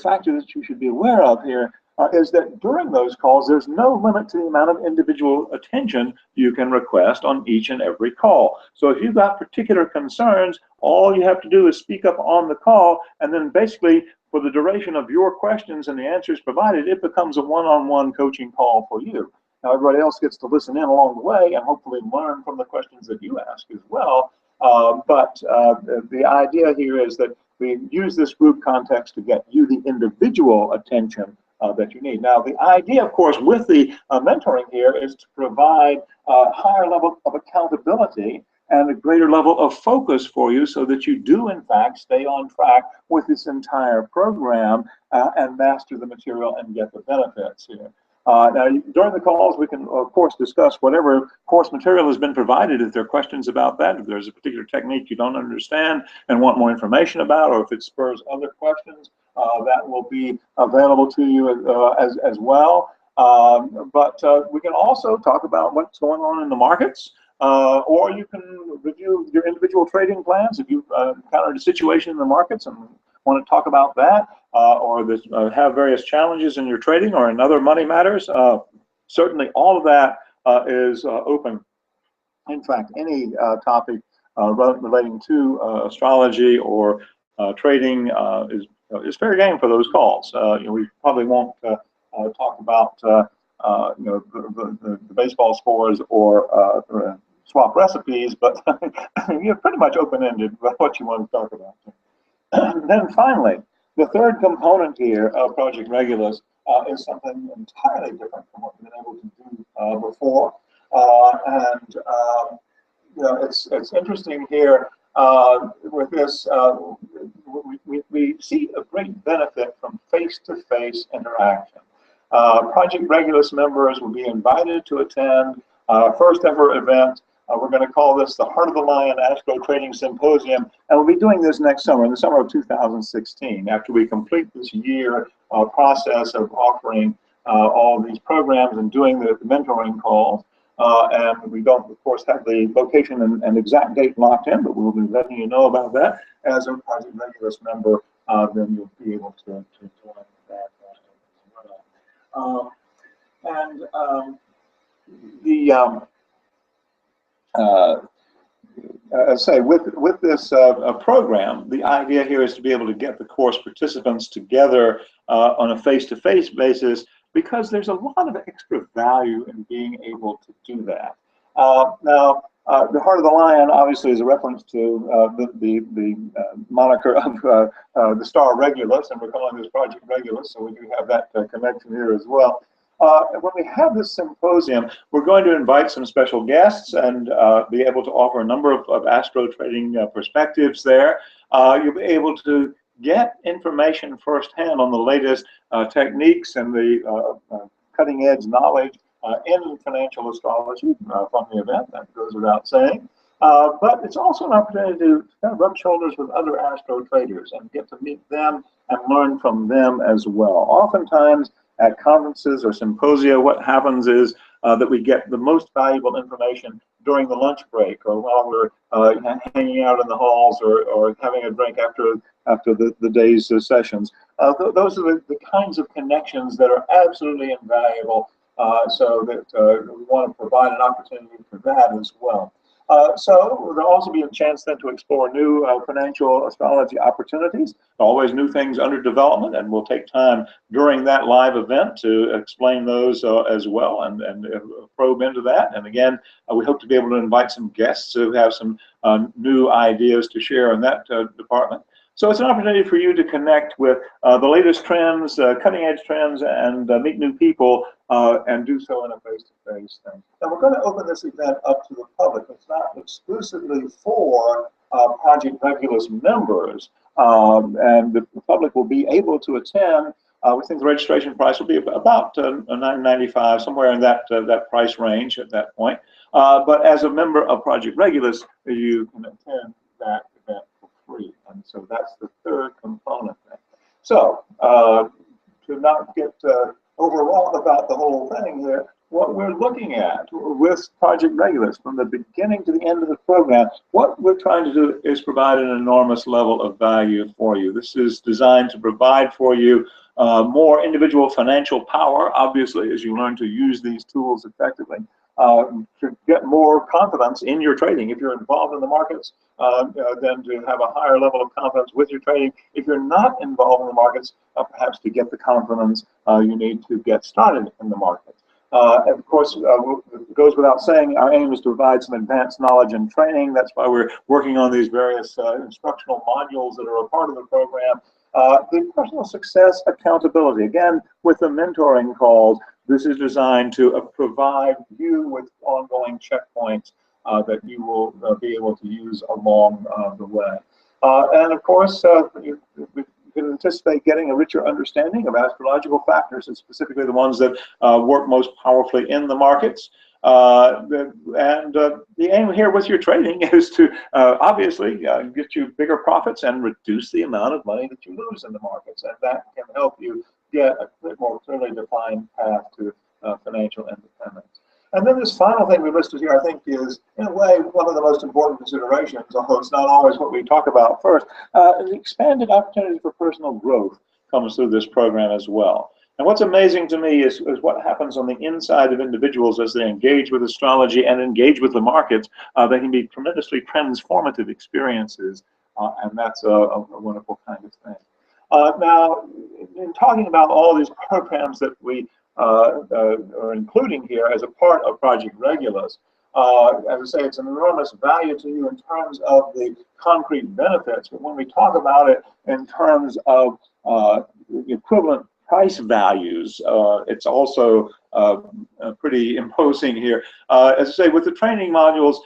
factor that you should be aware of here is that during those calls, there's no limit to the amount of individual attention you can request on each and every call. So if you've got particular concerns, all you have to do is speak up on the call, and then basically for the duration of your questions and the answers provided, it becomes a one-on-one coaching call for you. Now, everybody else gets to listen in along the way and hopefully learn from the questions that you ask as well. But the idea here is that we use this group context to get you the individual attention that you need. Now, the idea, of course, with the mentoring here is to provide a higher level of accountability and a greater level of focus for you so that you do, in fact, stay on track with this entire program and master the material and get the benefits here. Now, during the calls, we can, of course, discuss whatever course material has been provided. If there are questions about that, if there's a particular technique you don't understand and want more information about, or if it spurs other questions, that will be available to you as well. But we can also talk about what's going on in the markets, or you can review your individual trading plans if you've encountered a situation in the markets and want to talk about that, or have various challenges in your trading or in other money matters. Certainly all of that is open. In fact, any topic relating to astrology or trading is fair game for those calls. We probably won't talk about the baseball scores or swap recipes, but you're pretty much open-ended about what you want to talk about. Then finally, the third component here of Project Regulus is something entirely different from what we've been able to do before. It's interesting here with this. We see a great benefit from face-to-face interaction. Project Regulus members will be invited to attend our first ever event. We're going to call this the Heart of the Lion Astro Trading Symposium, and we'll be doing this next summer, in the summer of 2016, after we complete this year process of offering all these programs and doing the mentoring calls. And we don't, of course, have the location and exact date locked in, but we'll be letting you know about that. As a Project Regulus member, then you'll be able to join that as I say, with this program, the idea here is to be able to get the course participants together on a face-to-face basis, because there's a lot of extra value in being able to do that. Now, the Heart of the Lion obviously is a reference to the moniker of the star Regulus, and we're calling this Project Regulus, so we do have that connection here as well. When we have this symposium, we're going to invite some special guests and be able to offer a number of astro trading perspectives there. You'll be able to get information firsthand on the latest techniques and the cutting edge knowledge in financial astrology from the event. That goes without saying. But it's also an opportunity to kind of rub shoulders with other astro traders and get to meet them and learn from them as well. Oftentimes, at conferences or symposia, what happens is that we get the most valuable information during the lunch break, or while we're hanging out in the halls, or having a drink after the day's sessions. Those are the kinds of connections that are absolutely invaluable, so that we want to provide an opportunity for that as well. So there'll also be a chance then to explore new financial astrology opportunities, always new things under development, and we'll take time during that live event to explain those as well and probe into that. And again, we hope to be able to invite some guests who have some new ideas to share in that department. So it's an opportunity for you to connect with the latest trends, cutting edge trends, and meet new people, and do so in a face-to-face thing. Now we're going to open this event up to the public. It's not exclusively for Project Regulus members, and the public will be able to attend. We think the registration price will be about $9.95, somewhere in that price range at that point. But as a member of Project Regulus, you can attend that event for free, and so that's the third component. So to not get overwhelmed about the whole thing here, what we're looking at with Project Regulus from the beginning to the end of the program, what we're trying to do is provide an enormous level of value for you. This is designed to provide for you more individual financial power, obviously, as you learn to use these tools effectively, to get more confidence in your trading. If you're involved in the markets, then to have a higher level of confidence with your trading. If you're not involved in the markets, perhaps to get the confidence you need to get started in the markets. And of course, it goes without saying, our aim is to provide some advanced knowledge and training. That's why we're working on these various instructional modules that are a part of the program. The personal success accountability, again, with the mentoring calls, this is designed to provide you with ongoing checkpoints that you will be able to use along the way. And of course, you can anticipate getting a richer understanding of astrological factors, and specifically the ones that work most powerfully in the markets. The aim here with your trading is to obviously get you bigger profits and reduce the amount of money that you lose in the markets, and that can help you get a bit more clearly defined path to financial independence. And then this final thing we listed here, I think, is in a way one of the most important considerations, although it's not always what we talk about first. The expanded opportunity for personal growth comes through this program as well. And what's amazing to me is what happens on the inside of individuals as they engage with astrology and engage with the markets. They can be tremendously transformative experiences, and that's a wonderful kind of thing. Now, in talking about all these programs that we are including here as a part of Project Regulus, as I say, it's an enormous value to you in terms of the concrete benefits, but when we talk about it in terms of equivalent price values, it's also pretty imposing here. As I say, with the training modules,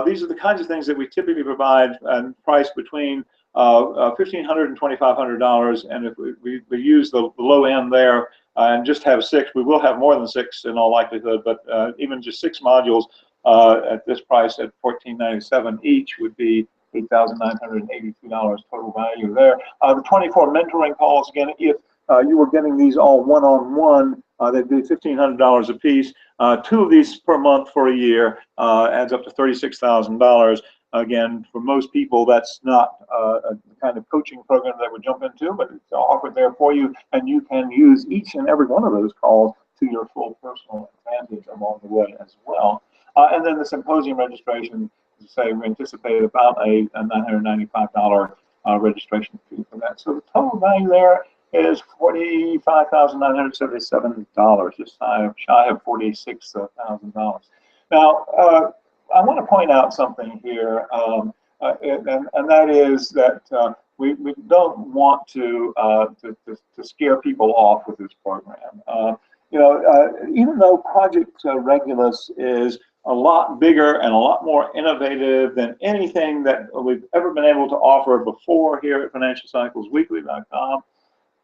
these are the kinds of things that we typically provide and price between $1,500 and $2,500, and if we use the low end there and just have 6, we will have more than 6 in all likelihood, but even just 6 modules at this price at $1,497 each would be $8,982 total value there. The 24 mentoring calls, again, if you were getting these all one-on-one, they'd be $1,500 a piece. 2 of these per month for a year adds up to $36,000. Again, for most people, that's not a kind of coaching program that would jump into, but it's offered there for you, and you can use each and every one of those calls to your full personal advantage along the way as well. And then the symposium registration, as I say, we anticipate about a $995 registration fee for that. So the total value there is $45,977, just shy of $46,000. Now, I want to point out something here, and that is that we don't want to scare people off with this program. Even though Project Regulus is a lot bigger and a lot more innovative than anything that we've ever been able to offer before here at FinancialCyclesWeekly.com,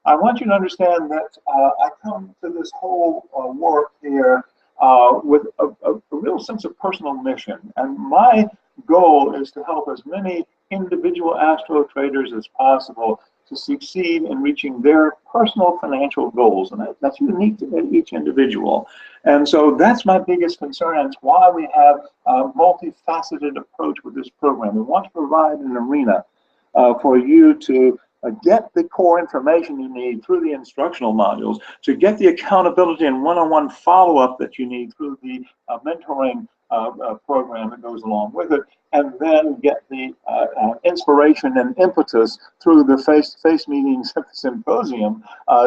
I want you to understand that I come to this whole work here with a real sense of personal mission. And my goal is to help as many individual astro traders as possible to succeed in reaching their personal financial goals. And that's unique to each individual. And so that's my biggest concern. And it's why we have a multifaceted approach with this program. We want to provide an arena for you to get the core information you need through the instructional modules, to get the accountability and one-on-one follow-up that you need through the mentoring program that goes along with it, and then get the inspiration and impetus through the face-to-face meetings at the symposium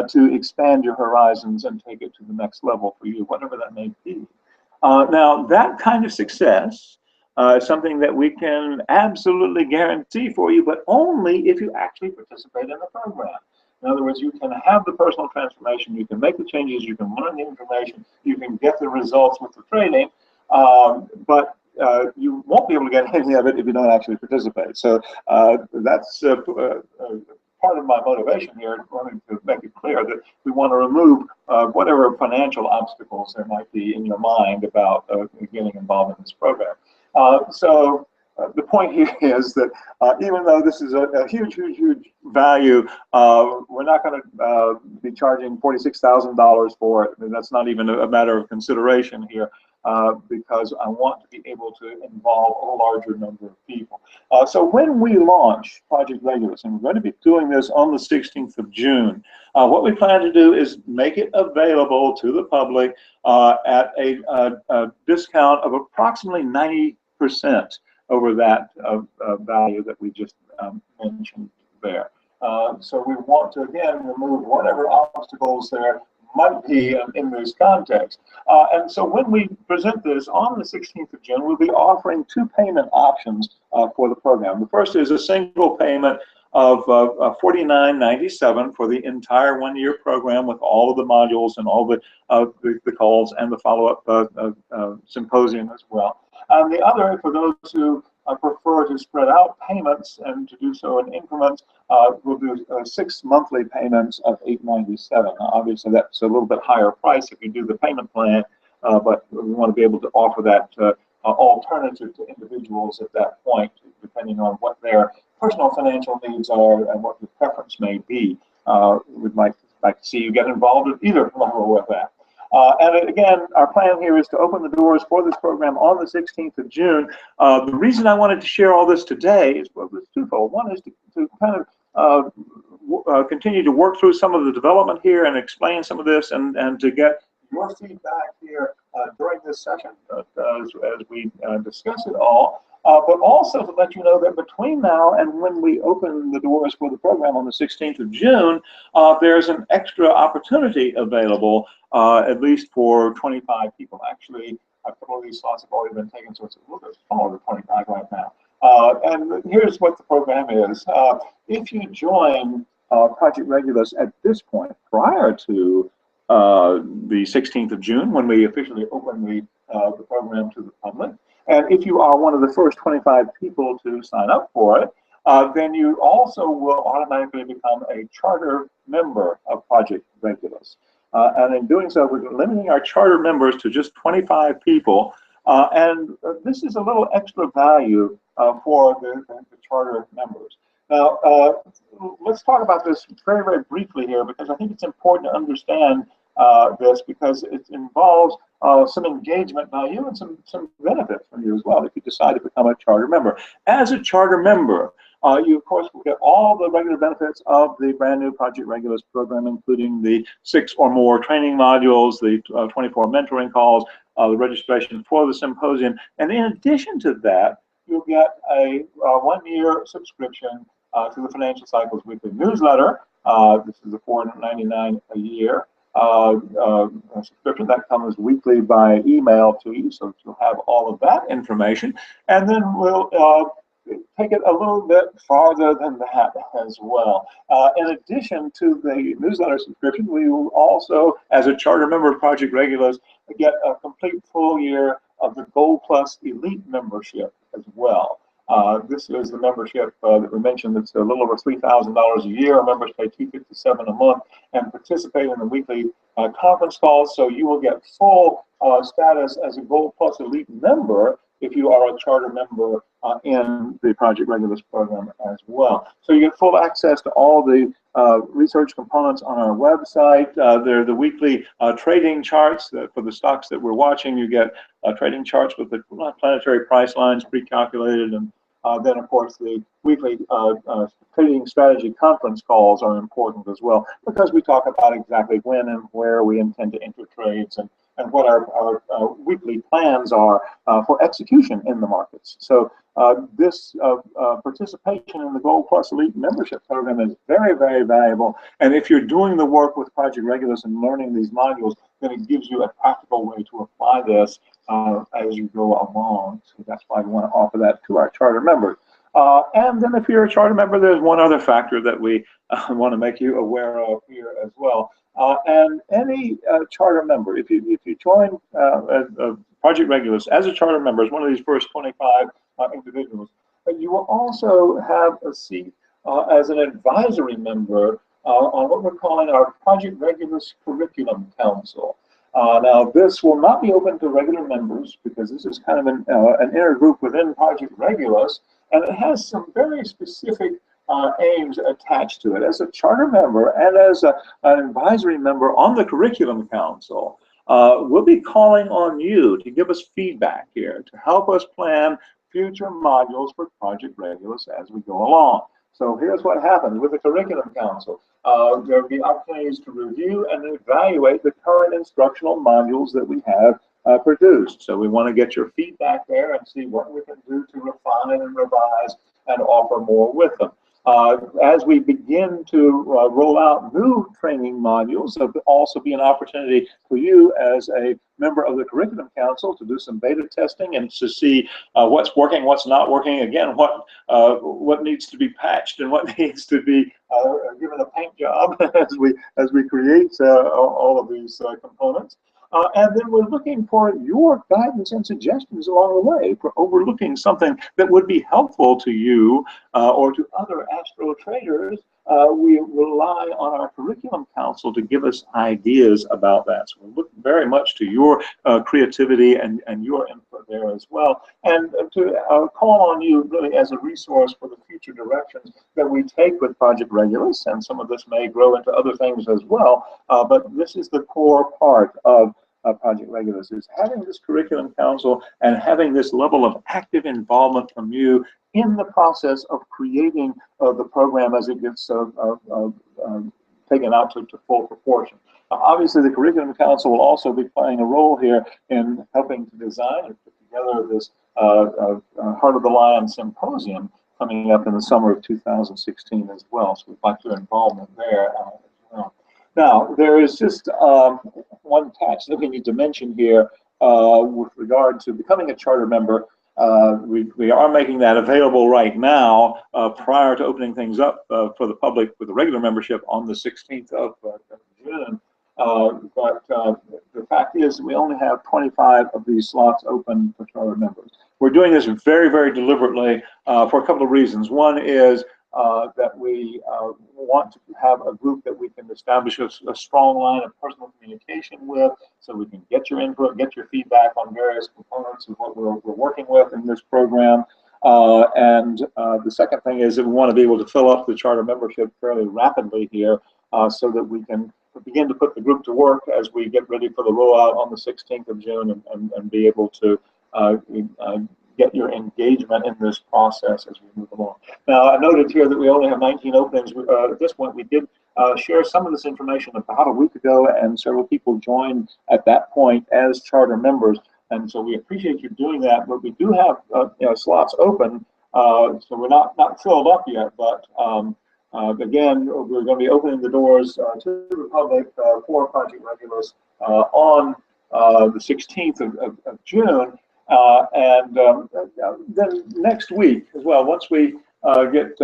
to expand your horizons and take it to the next level for you, whatever that may be. Now, that kind of success something that we can absolutely guarantee for you, but only if you actually participate in the program. In other words, you can have the personal transformation, you can make the changes, you can learn the information, you can get the results with the training, but you won't be able to get any of it if you don't actually participate. So that's part of my motivation here, wanting to make it clear that we want to remove whatever financial obstacles there might be in your mind about getting involved in this program. So the point here is that even though this is a huge value, we're not going to be charging $46,000 for it. I mean, that's not even a matter of consideration here, because I want to be able to involve a larger number of people. So when we launch Project Regulus, and we're going to be doing this on the 16th of June, what we plan to do is make it available to the public at a discount of approximately 90% over that value that we just mentioned there. So we want to, again, remove whatever obstacles there might be in this context. And so when we present this on the 16th of June, we'll be offering 2 payment options for the program. The first is a single payment of $49.97 for the entire 1-year program with all of the modules and all the calls and the follow-up symposium as well. And the other, for those who prefer to spread out payments and to do so in increments, we'll do 6 monthly payments of $8.97. Now, obviously, that's a little bit higher price if you do the payment plan, but we want to be able to offer that alternative to individuals at that point, depending on what their personal financial needs are and what the preference may be. We'd like to see you get involved at either level with that. And again, our plan here is to open the doors for this program on the 16th of June. The reason I wanted to share all this today is twofold. One is to kind of continue to work through some of the development here and explain some of this, and to get your feedback here during this session as we discuss it all. But also to let you know that between now and when we open the doors for the program on the 16th of June, there's an extra opportunity available, at least for 25 people. Actually, a couple of these slots have already been taken, so it's a little bit smaller than 25 right now. And here's what the program is. If you join Project Regulus at this point, prior to the 16th of June, when we officially open the program to the public, and if you are one of the first 25 people to sign up for it, then you also will automatically become a charter member of Project Regulus. And in doing so, we're limiting our charter members to just 25 people. And this is a little extra value for the charter members. Now, let's talk about this very, very briefly here, because I think it's important to understand this, because it involves some engagement value and some benefits from you as well if you decide to become a charter member. As a charter member, you, of course, will get all the regular benefits of the brand new Project Regulus program, including the 6 or more training modules, the 24 mentoring calls, the registration for the symposium. And in addition to that, you'll get a 1-year subscription to the Financial Cycles weekly newsletter. This is a $4.99 a year subscription that comes weekly by email to you, so you'll have all of that information. And then we'll take it a little bit farther than that as well. In addition to the newsletter subscription, we will also, as a charter member of Project Regulus, get a complete full year of the Gold Plus Elite membership as well. This is the membership that we mentioned. It's a little over $3,000 a year. Our members pay $257 a month and participate in the weekly conference calls. So you will get full status as a Gold Plus Elite member if you are a charter member in the Project Regulus program as well. So you get full access to all the research components on our website. They're the weekly trading charts for the stocks that we're watching. You get trading charts with the planetary price lines pre-calculated, and then, of course, the weekly trading strategy conference calls are important as well, because we talk about exactly when and where we intend to enter trades, and what our weekly plans are for execution in the markets. So this participation in the Gold Plus Elite membership program is very, very valuable. And if you're doing the work with Project Regulus and learning these modules, then it gives you a practical way to apply this as you go along. So that's why we want to offer that to our charter members. And then if you're a charter member, there's one other factor that we want to make you aware of here as well. And any charter member, if you join Project Regulus as a charter member, as one of these first 25 individuals, you will also have a seat as an advisory member on what we're calling our Project Regulus Curriculum Council. Now, this will not be open to regular members, because this is kind of an inner group within Project Regulus, and it has some very specific aims attached to it. As a charter member and as an advisory member on the Curriculum Council, we'll be calling on you to give us feedback here, to help us plan future modules for Project Regulus as we go along. So here's what happens with the Curriculum Council. There will be opportunities to review and evaluate the current instructional modules that we have produced. So we want to get your feedback there and see what we can do to refine and revise and offer more with them. As we begin to roll out new training modules, there'll also be an opportunity for you as a member of the Curriculum Council to do some beta testing and to see what's working, what's not working. Again, what needs to be patched and what needs to be given a paint job as we create all of these components. And then we're looking for your guidance and suggestions along the way for overlooking something that would be helpful to you or to other astro traders. We rely on our curriculum council to give us ideas about that. So we look very much to your creativity and your input there as well, and to call on you really as a resource for the future directions that we take with Project Regulus, and some of this may grow into other things as well, but this is the core part of Project Regulus, is having this curriculum council and having this level of active involvement from you in the process of creating the program as it gets taken out to full proportion. Obviously, the Curriculum Council will also be playing a role here in helping to design and put together this Heart of the Lion Symposium coming up in the summer of 2016 as well. So we'd like your involvement there as well. Now, there is just one catch that we need to mention here with regard to becoming a charter member. We are making that available right now prior to opening things up for the public with the regular membership on the 16th of June. But the fact is we only have 25 of these slots open for charter members. We're doing this very, very deliberately for a couple of reasons. One is that we want to have a group that we can establish a strong line of personal communication with, so we can get your input, get your feedback on various components of what we're working with in this program. And the second thing is that we want to be able to fill up the charter membership fairly rapidly here so that we can begin to put the group to work as we get ready for the rollout on the 16th of June and be able to get your engagement in this process as we move along. Now, I noted here that we only have 19 openings at this point. We did share some of this information about a week ago, and several people joined at that point as charter members. And so we appreciate you doing that, but we do have slots open, so we're not filled up yet, but again, we're going to be opening the doors to the public for Project Regulus on the 16th of June. And then next week as well, once we get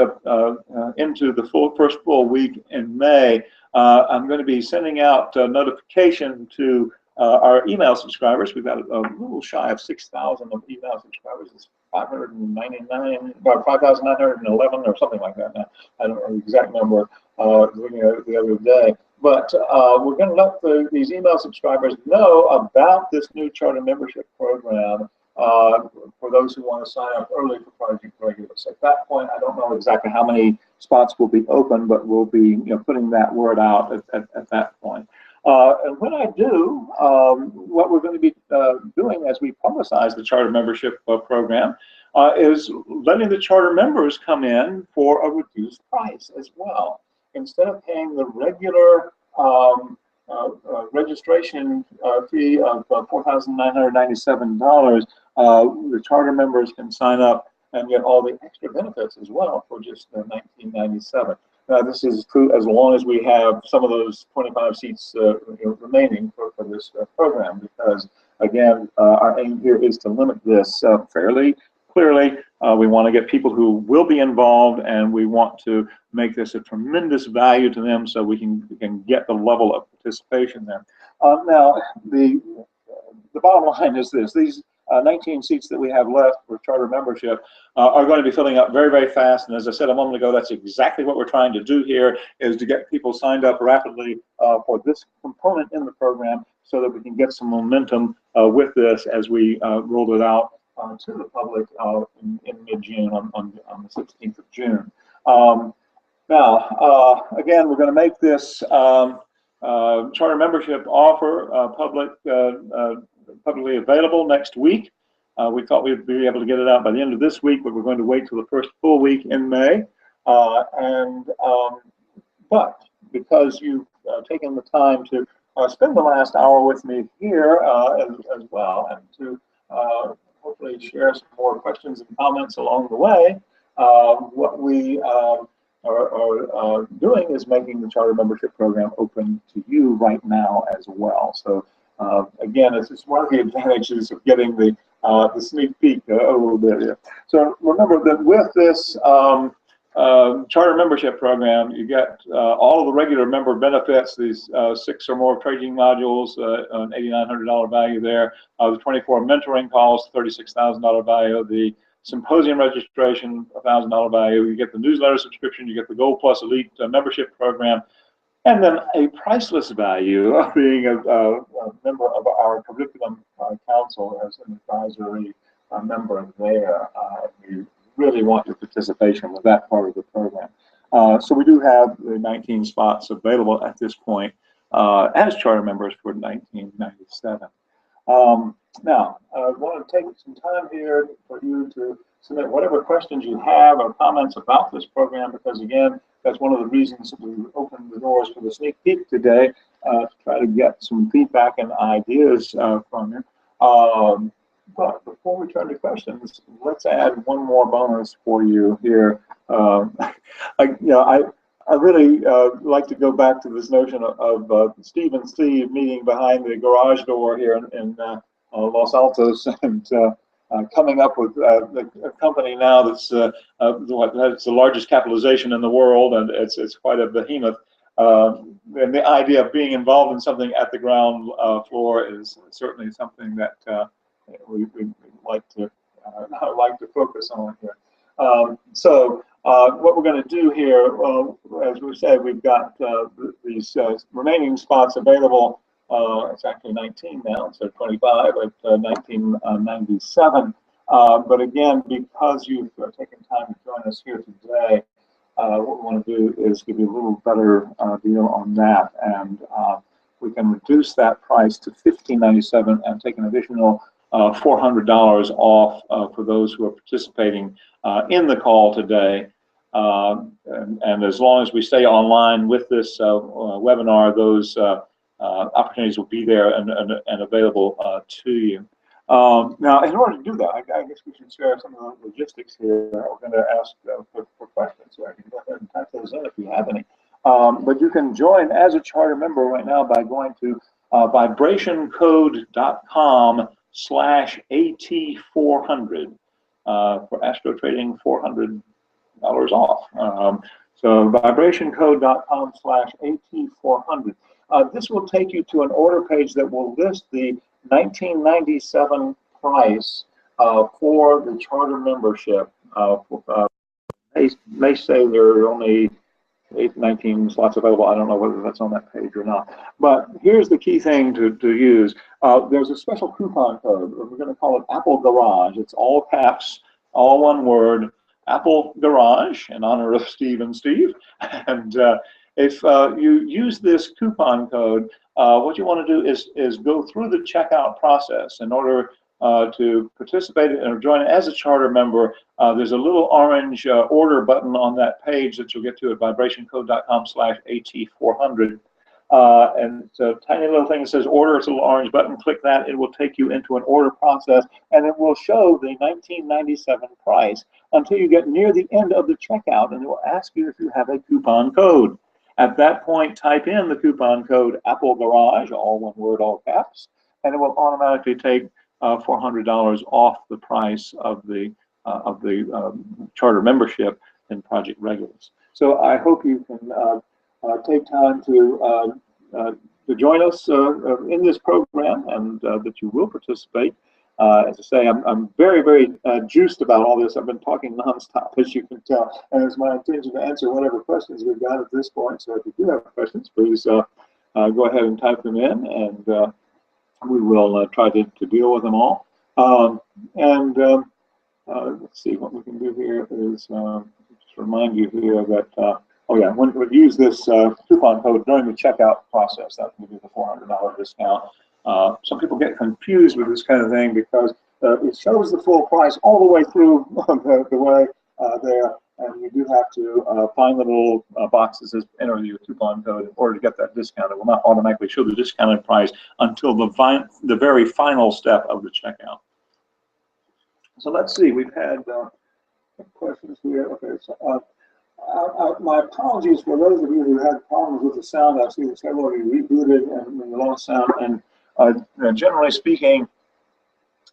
into the first full week in May, I'm going to be sending out a notification to our email subscribers. We've got a little shy of 6,000 of email subscribers. It's 599, about 5,911 or something like that now. I don't know the exact number, looking at it the other day. But we're going to let these email subscribers know about this new charter membership program for those who want to sign up early for Project Regulus. At that point, I don't know exactly how many spots will be open, but we'll be putting that word out at that point. And when I do, what we're going to be doing as we publicize the charter membership program is letting the charter members come in for a reduced price as well. Instead of paying the regular registration fee of $4,997, the charter members can sign up and get all the extra benefits as well for just $19.97. This is true as long as we have some of those 25 seats remaining for this program, because again, our aim here is to limit this fairly clearly. We want to get people who will be involved, and we want to make this a tremendous value to them so we can get the level of participation there. Now, the bottom line is this: these 19 seats that we have left for charter membership are going to be filling up very, very fast. And as I said a moment ago, that's exactly what we're trying to do here, is to get people signed up rapidly for this component in the program so that we can get some momentum with this as we roll it out to the public in mid-June on the 16th of June. Now, again, we're going to make this charter membership offer publicly available next week. We thought we'd be able to get it out by the end of this week, but we're going to wait till the first full week in May. But because you've taken the time to spend the last hour with me here as well, and to hopefully share some more questions and comments along the way, what we are doing is making the charter membership program open to you right now as well. So again, it's one of the advantages of getting the sneak peek a little bit here. So remember that with this charter membership program, you get all of the regular member benefits, these 6 or more training modules, an $8,900 value there, the 24 mentoring calls, $36,000 value, the symposium registration, $1,000 value, you get the newsletter subscription, you get the Gold Plus Elite membership program, and then a priceless value of being a member of our curriculum council as an advisory member there. We really want your participation with that part of the program. So we do have the 19 spots available at this point as charter members for 1997. Now, I want to take some time here for you to submit whatever questions you have or comments about this program, because again, that's one of the reasons that we opened the doors for the sneak peek today, to try to get some feedback and ideas from you. But before we turn to questions, let's add one more bonus for you here. I really like to go back to this notion of Steve and Steve meeting behind the garage door here in Los Altos, and coming up with a company now that's the largest capitalization in the world, and it's quite a behemoth. And the idea of being involved in something at the ground floor is certainly something that we like to focus on here. So what we're going to do here, as we said, we've got these remaining spots available. It's actually 19 now, so 25 at 1997. But again, because you've taken time to join us here today, what we want to do is give you a little better deal on that, and we can reduce that price to $15.97 and take an additional $400 off for those who are participating in the call today. And as long as we stay online with this webinar, those opportunities will be there and available to you. Now, in order to do that, I guess we should share some of the logistics here. We're going to ask for questions, so I can go ahead and type those in if you have any. But you can join as a charter member right now by going to vibrationcode.com/AT400 for Astro Trading, $400 off. So vibrationcode.com/AT400. This will take you to an order page that will list the 1997 price for the charter membership. They say there are only 19 slots available. I don't know whether that's on that page or not. But here's the key thing to use. There's a special coupon code. We're going to call it Apple Garage. It's all caps, all one word, Apple Garage, in honor of Steve and Steve. And if you use this coupon code, what you want to do is go through the checkout process. In order to participate or join as a charter member, there's a little orange order button on that page that you'll get to at vibrationcode.com/AT400. And it's a tiny little thing that says order. It's a little orange button. Click that. It will take you into an order process, and it will show the 1997 price until you get near the end of the checkout, and it will ask you if you have a coupon code. At that point, type in the coupon code Apple Garage, all one word, all caps, and it will automatically take $400 off the price of the charter membership in Project Regulus. So I hope you can take time to join us in this program, and that you will participate. As I say, I'm very, very juiced about all this. I've been talking nonstop, as you can tell, and it's my intention to answer whatever questions we've got at this point. So if you do have questions, please go ahead and type them in, and we will try to deal with them all. Let's see, what we can do here is just remind you here that, oh yeah, when we use this coupon code during the checkout process, that will be the $400 discount. Some people get confused with this kind of thing because it shows the full price all the way through the way there, and you do have to find the little box that says enter your coupon code in order to get that discount. It will not automatically show the discounted price until the very final step of the checkout. So let's see, we've had questions here. Okay, so my apologies for those of you who had problems with the sound. I've seen several of you rebooted and we lost sound, and generally speaking,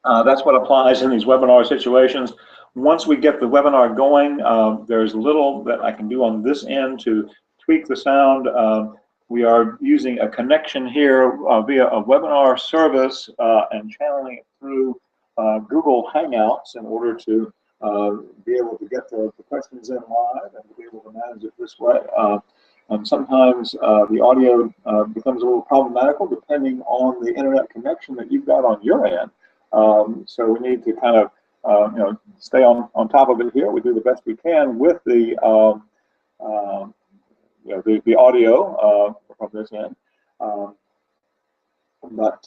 that's what applies in these webinar situations. once we get the webinar going, there's little that I can do on this end to tweak the sound. We are using a connection here via a webinar service and channeling it through Google Hangouts in order to be able to get the questions in live and to be able to manage it this way. And sometimes the audio becomes a little problematical depending on the internet connection that you've got on your end. So we need to kind of stay on top of it here. We do the best we can with the the audio from this end, but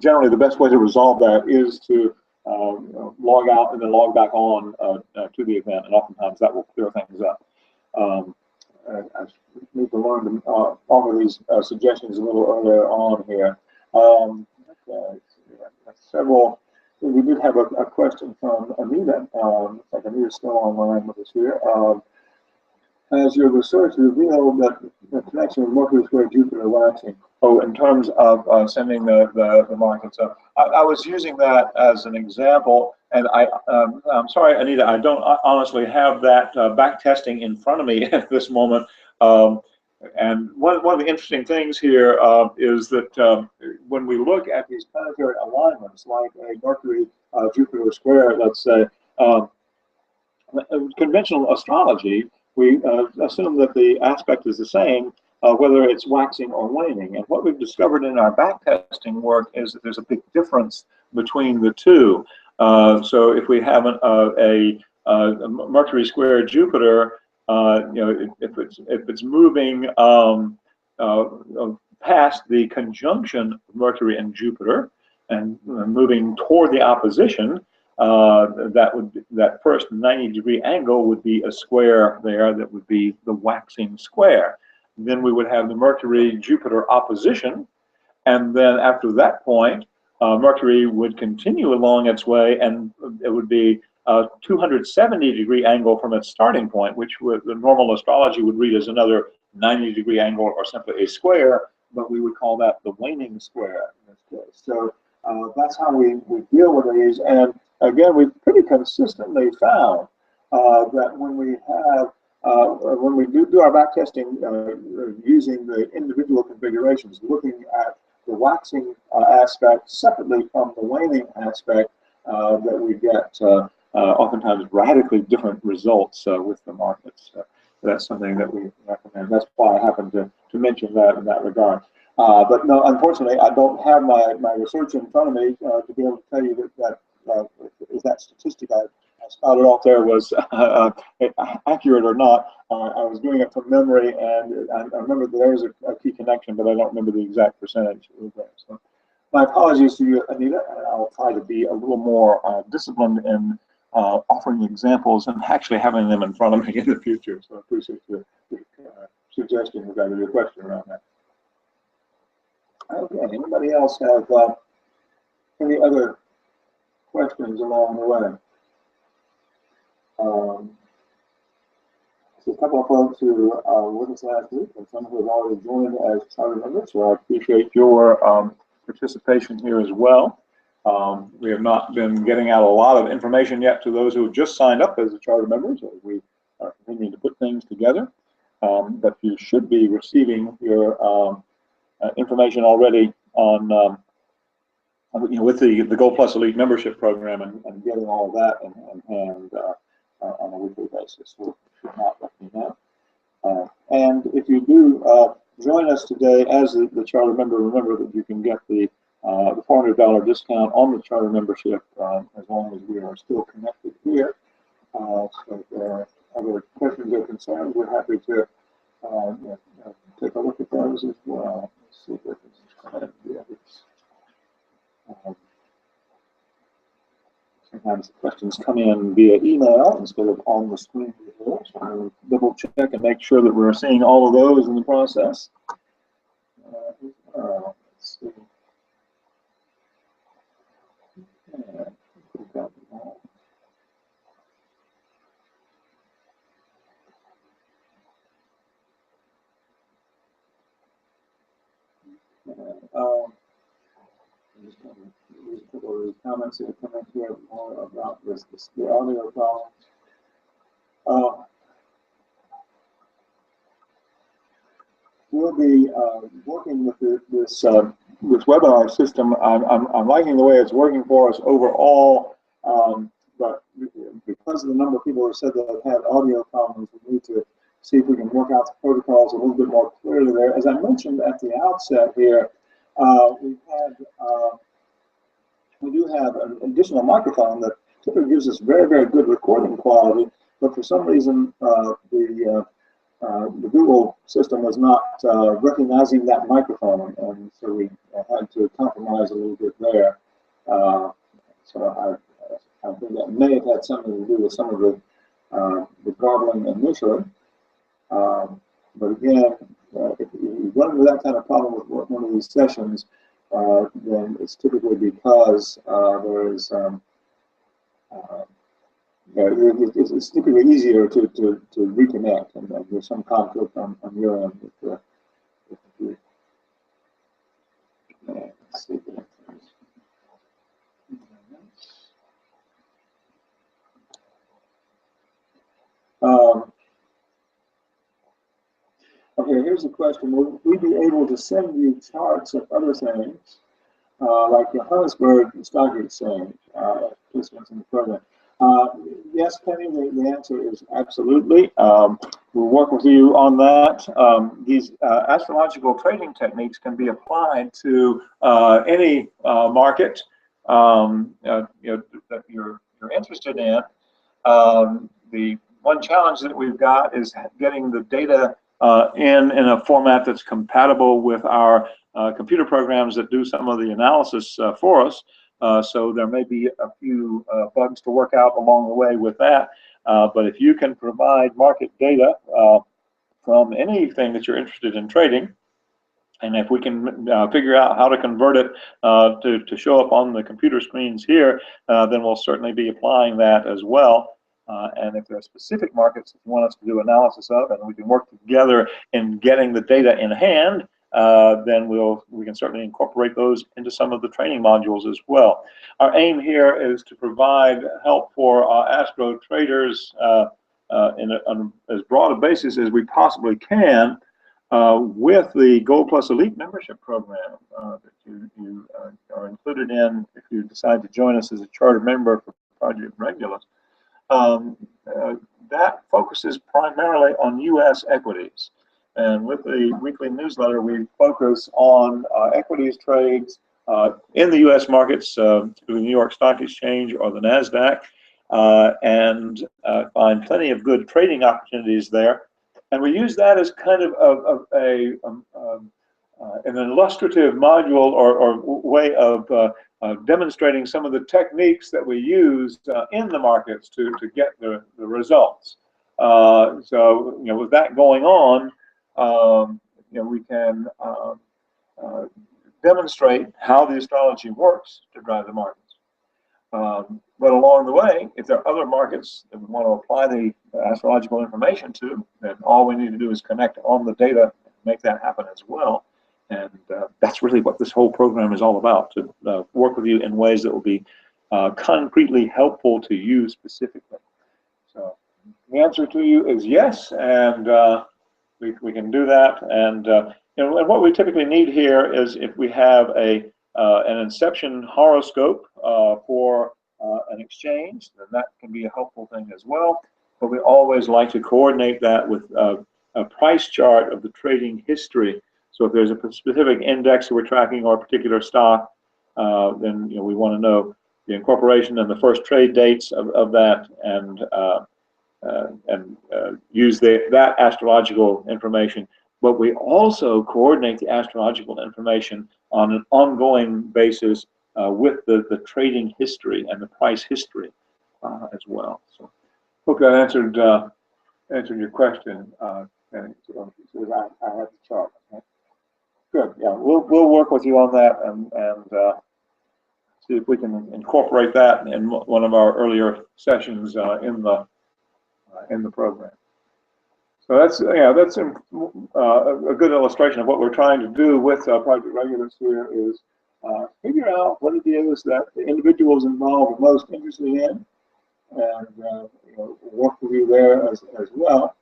generally the best way to resolve that is to log out and then log back on to the event, and oftentimes that will clear things up. I need to learn to offer these suggestions a little earlier on here. Okay, several. We did have a question from Anita. Looks like Anita's still online with us here. As your research revealed that the connection with Mercury square Jupiter waxing. Oh, in terms of sending the markets up, I was using that as an example, and I'm sorry, Anita, I don't honestly have that back testing in front of me at this moment. And one of the interesting things here is that when we look at these planetary alignments, like a Mercury Jupiter square, let's say, conventional astrology, we assume that the aspect is the same, whether it's waxing or waning. And what we've discovered in our back testing work is that there's a big difference between the two. So if we have a Mercury square Jupiter, if it's moving past the conjunction of Mercury and Jupiter and moving toward the opposition, that first 90-degree angle would be a square there that would be the waxing square. Then we would have the Mercury-Jupiter opposition, and then after that point, Mercury would continue along its way, and it would be a 270-degree angle from its starting point, which the normal astrology would read as another 90-degree angle or simply a square, but we would call that the waning square in this case. So that's how we deal with these. And again, we've pretty consistently found that when we have when we do our back testing using the individual configurations, looking at the waxing aspect separately from the waning aspect, that we get oftentimes radically different results with the markets. That's something that we recommend. That's why I happened to mention that in that regard. But no, unfortunately, I don't have my research in front of me to be able to tell you that statistic I spouted off there was accurate or not. I was doing it from memory, and I remember that there was a key connection, but I don't remember the exact percentage. So my apologies to you, Anita, and I'll try to be a little more disciplined in offering examples and actually having them in front of me in the future. So I appreciate your suggestion regarding your question around that. Okay, anybody else have any other questions along the way? So a couple of folks who were with us last week, and some who have already joined as charter members, so I appreciate your participation here as well. We have not been getting out a lot of information yet to those who have just signed up as a charter members. So we are continuing to put things together, but you should be receiving your information already on with the Gold Plus Elite membership program and getting all of that in hand on a weekly basis. So you should not let me know. And if you do join us today as the charter member, remember that you can get the $400 discount on the charter membership as long as we are still connected here. So if there are other questions or concerns, we're happy to take a look at those as well. Let's see if I can the others. Sometimes the questions come in via email instead of on the screen here, so I'll double check and make sure that we're seeing all of those in the process. Let's see. just going to use a couple of the comments that come in here more about the audio problem. We'll be working with this webinar system. I'm liking the way it's working for us overall, but because of the number of people who said that have had audio problems, we need to see if we can work out the protocols a little bit more clearly there. As I mentioned at the outset here, we do have an additional microphone that typically gives us very, very good recording quality, but for some reason the Google system was not recognizing that microphone, and so we had to compromise a little bit there. So I think that may have had something to do with some of the garbling initially. But again, if you run into that kind of problem with one of these sessions, then it's typically because there is it's typically easier to reconnect, and there's some conflict on your end with the let's see. Okay, here's a question. Will we be able to send you charts of other things, like the Johannesburg Stock Exchange, participants in the program? Yes, Penny, the answer is absolutely. We'll work with you on that. These astrological trading techniques can be applied to any market that you're interested in. The one challenge that we've got is getting the data in a format that's compatible with our computer programs that do some of the analysis for us. So there may be a few bugs to work out along the way with that. But if you can provide market data from anything that you're interested in trading, and if we can figure out how to convert it to show up on the computer screens here, then we'll certainly be applying that as well. And if there are specific markets that you want us to do analysis of, and we can work together in getting the data in hand, then we can certainly incorporate those into some of the training modules as well. Our aim here is to provide help for astro traders on as broad a basis as we possibly can with the Gold Plus Elite membership program that you are included in if you decide to join us as a charter member for Project Regulus. That focuses primarily on U.S. equities. And with the weekly newsletter, we focus on equities trades in the U.S. markets through the New York Stock Exchange or the NASDAQ, and find plenty of good trading opportunities there. And we use that as kind of an illustrative module or way of demonstrating some of the techniques that we use in the markets to get the results. So, with that going on, we can demonstrate how the astrology works to drive the markets. But along the way, if there are other markets that we want to apply the astrological information to, then all we need to do is connect on the data and make that happen as well. And that's really what this whole program is all about, to work with you in ways that will be concretely helpful to you specifically. So the answer to you is yes, and we can do that. And and what we typically need here is if we have an inception horoscope for an exchange, then that can be a helpful thing as well. But we always like to coordinate that with a price chart of the trading history. So if there's a specific index that we're tracking or a particular stock, then we want to know the incorporation and the first trade dates of that, and use that astrological information. But we also coordinate the astrological information on an ongoing basis with the trading history and the price history as well. So hope that answered your question. And I have the chart. Okay. Good. Yeah, we'll work with you on that and see if we can incorporate that in one of our earlier sessions in the program. So that's a good illustration of what we're trying to do with Project Regulus here is figure out what it is that the individuals involved are most interested in, and work with you there as well.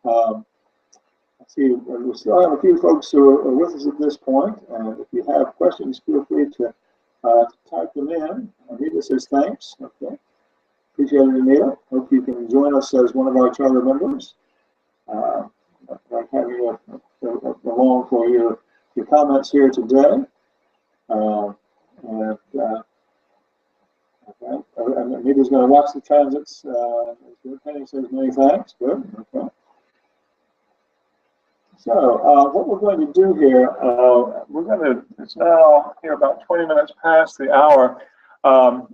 Let's see, we still have a few folks who are with us at this point, and if you have questions, feel free to type them in. Anita says thanks. Okay, appreciate it, Anita. Hope you can join us as one of our charter members. Like having you along for your comments here today. Okay. And Anita's going to watch the transits. Penny says many thanks. Good. Okay. So what we're going to do here, it's now here about 20 minutes past the hour.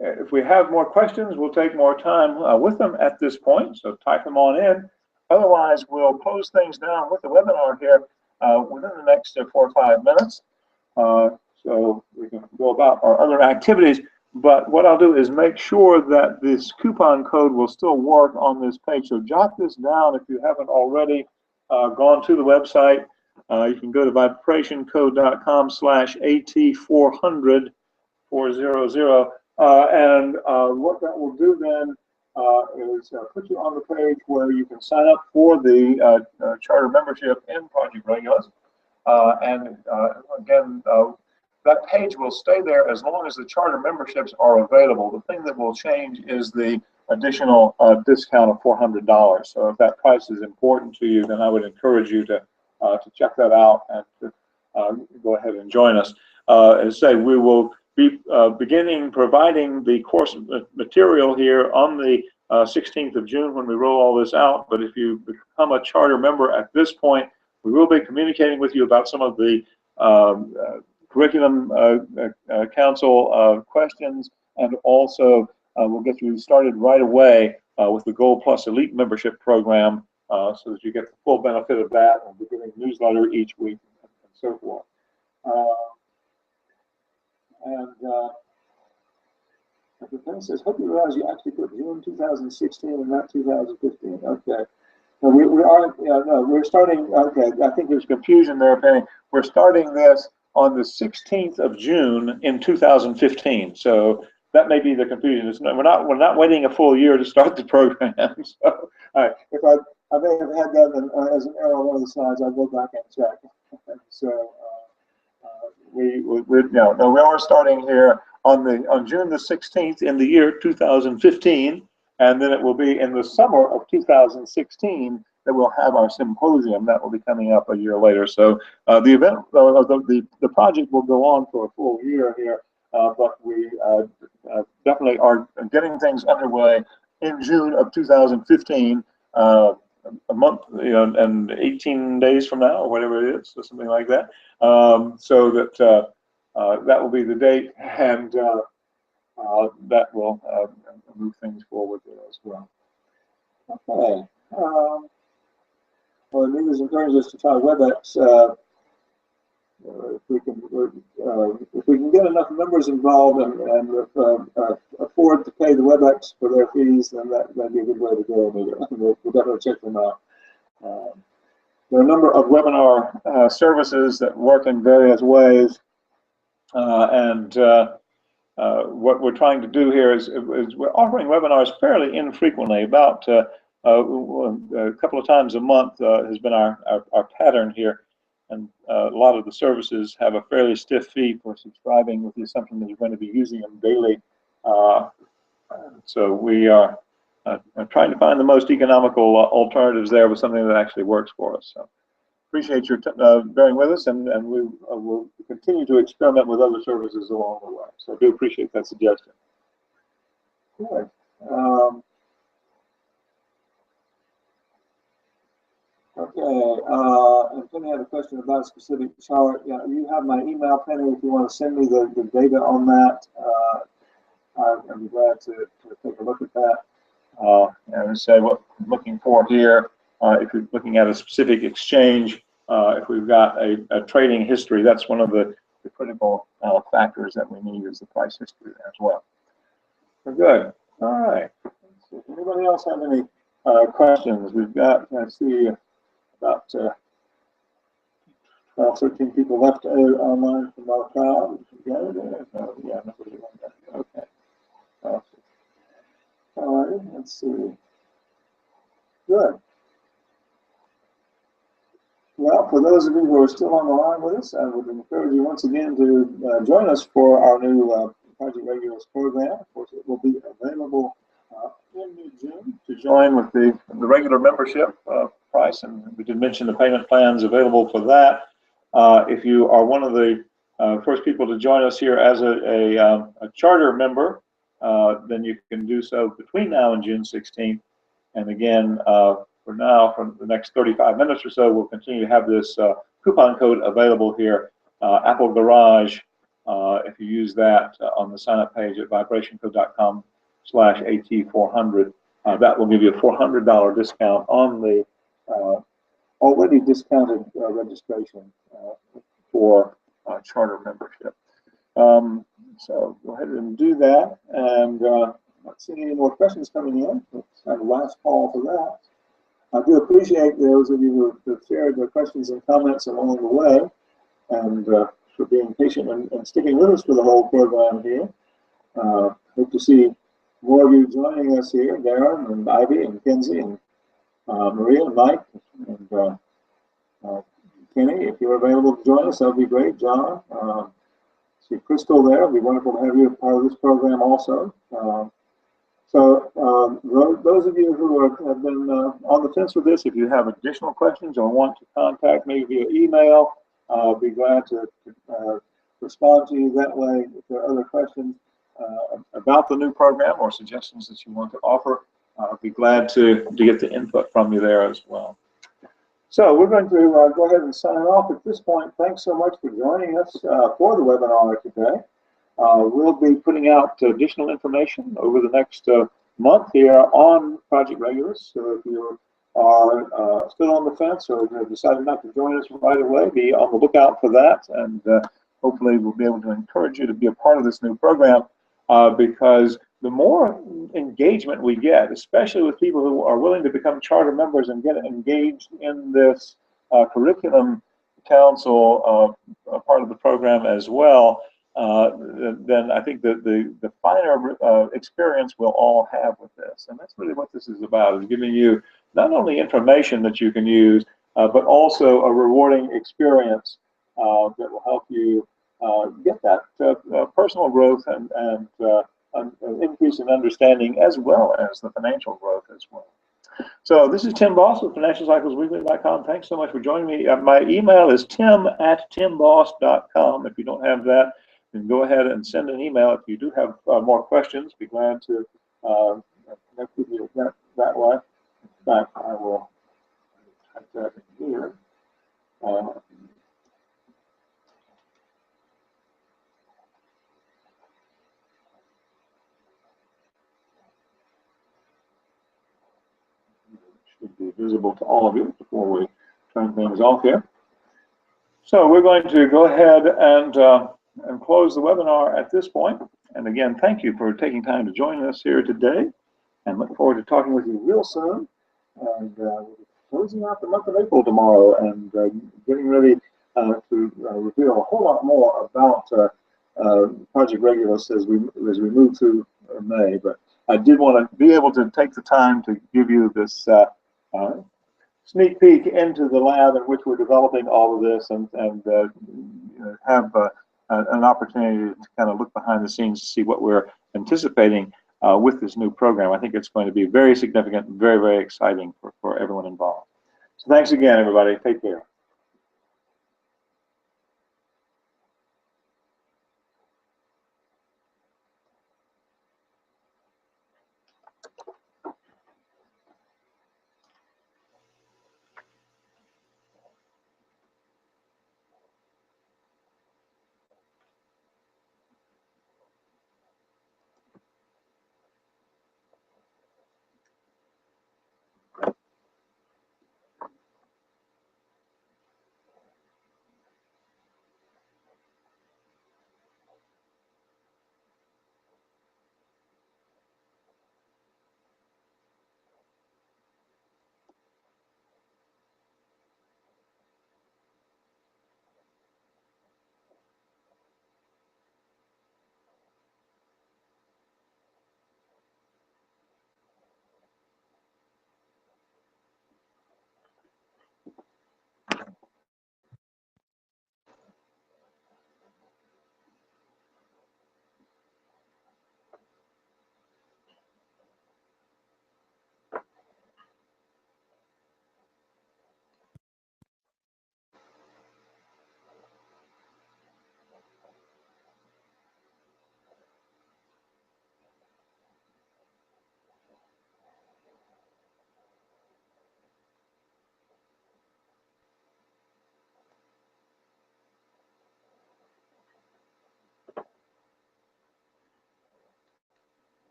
If we have more questions, we'll take more time with them at this point, so type them on in. Otherwise, we'll close things down with the webinar here within the next 4 or 5 minutes. So we can go about our other activities. But what I'll do is make sure that this coupon code will still work on this page. So jot this down if you haven't already gone to the website. You can go to vibrationcode.com/AT400 400. And what that will do then is put you on the page where you can sign up for the charter membership in Project Regulus. Again, that page will stay there as long as the charter memberships are available. The thing that will change is the additional discount of $400. So if that price is important to you, then I would encourage you to check that out and to go ahead and join us. As I say, we will be beginning providing the course material here on the 16th of June when we roll all this out. But if you become a charter member at this point, we will be communicating with you about some of the curriculum council questions, and also we'll get you started right away with the Gold Plus Elite membership program so that you get the full benefit of that, and we're getting a newsletter each week and so forth. The thing says, hope you realize you actually put June 2016 and not 2015. Okay. We're starting, okay, I think there's confusion there, Penny. We're starting this on the 16th of June in 2015. So that may be the confusion. We're not waiting a full year to start the program. So if I may have had that as an error on one of the slides, I'll go back and check. So we are starting here on June the 16th in the year 2015, and then it will be in the summer of 2016 that we'll have our symposium. That will be coming up a year later. So the event, the project will go on for a full year here, but we definitely are getting things underway in June of 2015, a month, and 18 days from now, or whatever it is, or something like that. So that that will be the date, and that will move things forward there as well. Okay. Well, Anita's encouraged us to try WebEx. If we can get enough members involved and afford to pay the WebEx for their fees, then that'd be a good way to go. We'll definitely check them out. There are a number of webinar services that work in various ways, what we're trying to do here is we're offering webinars fairly infrequently. About a couple of times a month has been our pattern here, and a lot of the services have a fairly stiff fee for subscribing, with the assumption that you're going to be using them daily. So we are trying to find the most economical alternatives there with something that actually works for us. So appreciate your bearing with us, and we will continue to experiment with other services along the way. So I do appreciate that suggestion. Good. Okay, and Penny had a question about a specific chart. Yeah, you have my email, Penny, if you want to send me the data on that. I'd be glad to take a look at that. And say what I'm looking for here. If you're looking at a specific exchange, if we've got a trading history, that's one of the critical factors that we need, is the price history there as well. So good. All right. Does anybody else have any questions? We've got, let's see, about 13 people left online from our crowd. Yeah, nobody on that. Okay. All right, let's see. Good. Well, for those of you who are still on the line with us, I would encourage you once again to join us for our new Project Regulus program. Of course, it will be available in mid-June to join with the regular membership price, and we did mention the payment plans available for that. If you are one of the first people to join us here as a charter member, then you can do so between now and June 16th. And again, for now, for the next 35 minutes or so, we'll continue to have this coupon code available here, Apple Garage. If you use that on the sign-up page at vibrationcode.com/AT400, that will give you a $400 discount on the already discounted registration for charter membership. So go ahead and do that. And not seeing any more questions coming in. Let's have a last call for that. I do appreciate those of you who have shared their questions and comments along the way, and for being patient and sticking with us for the whole program here. Hope to see more of you joining us here, Darren and Ivy and Kenzie and Maria and Mike and Kenny. If you're available to join us, that would be great. John, see Crystal there. It would be wonderful to have you a part of this program also. So those of you who have been on the fence with this, if you have additional questions or want to contact me via email, I'll be glad to respond to you that way. If there are other questions about the new program or suggestions that you want to offer, I'll be glad to get the input from you there as well. So we're going to go ahead and sign off at this point. Thanks so much for joining us for the webinar today. We'll be putting out additional information over the next month here on Project Regulus. So if you are still on the fence or have decided not to join us right away, be on the lookout for that. And hopefully we'll be able to encourage you to be a part of this new program because the more engagement we get, especially with people who are willing to become charter members and get engaged in this curriculum council part of the program as well, then I think that the finer experience we'll all have with this. And that's really what this is about, is giving you not only information that you can use, but also a rewarding experience that will help you get that personal growth and an increase in understanding as well as the financial growth as well. So this is Tim Boss with FinancialCyclesWeekly.com. Thanks so much for joining me. My email is tim@timboss.com. If you don't have that, then go ahead and send an email. If you do have more questions, be glad to connect with you that way. In fact, I will type that in here. Should be visible to all of you before we turn things off here. So we're going to go ahead and close the webinar at this point. And again, thank you for taking time to join us here today, and look forward to talking with you real soon. And we'll be closing out the month of April tomorrow and getting ready to reveal a whole lot more about Project Regulus as we move through May. But I did want to be able to take the time to give you this sneak peek into the lab in which we're developing all of this, and have an opportunity to kind of look behind the scenes to see what we're anticipating with this new program. I think it's going to be very significant, very, very exciting for everyone involved. So thanks again, everybody. Take care.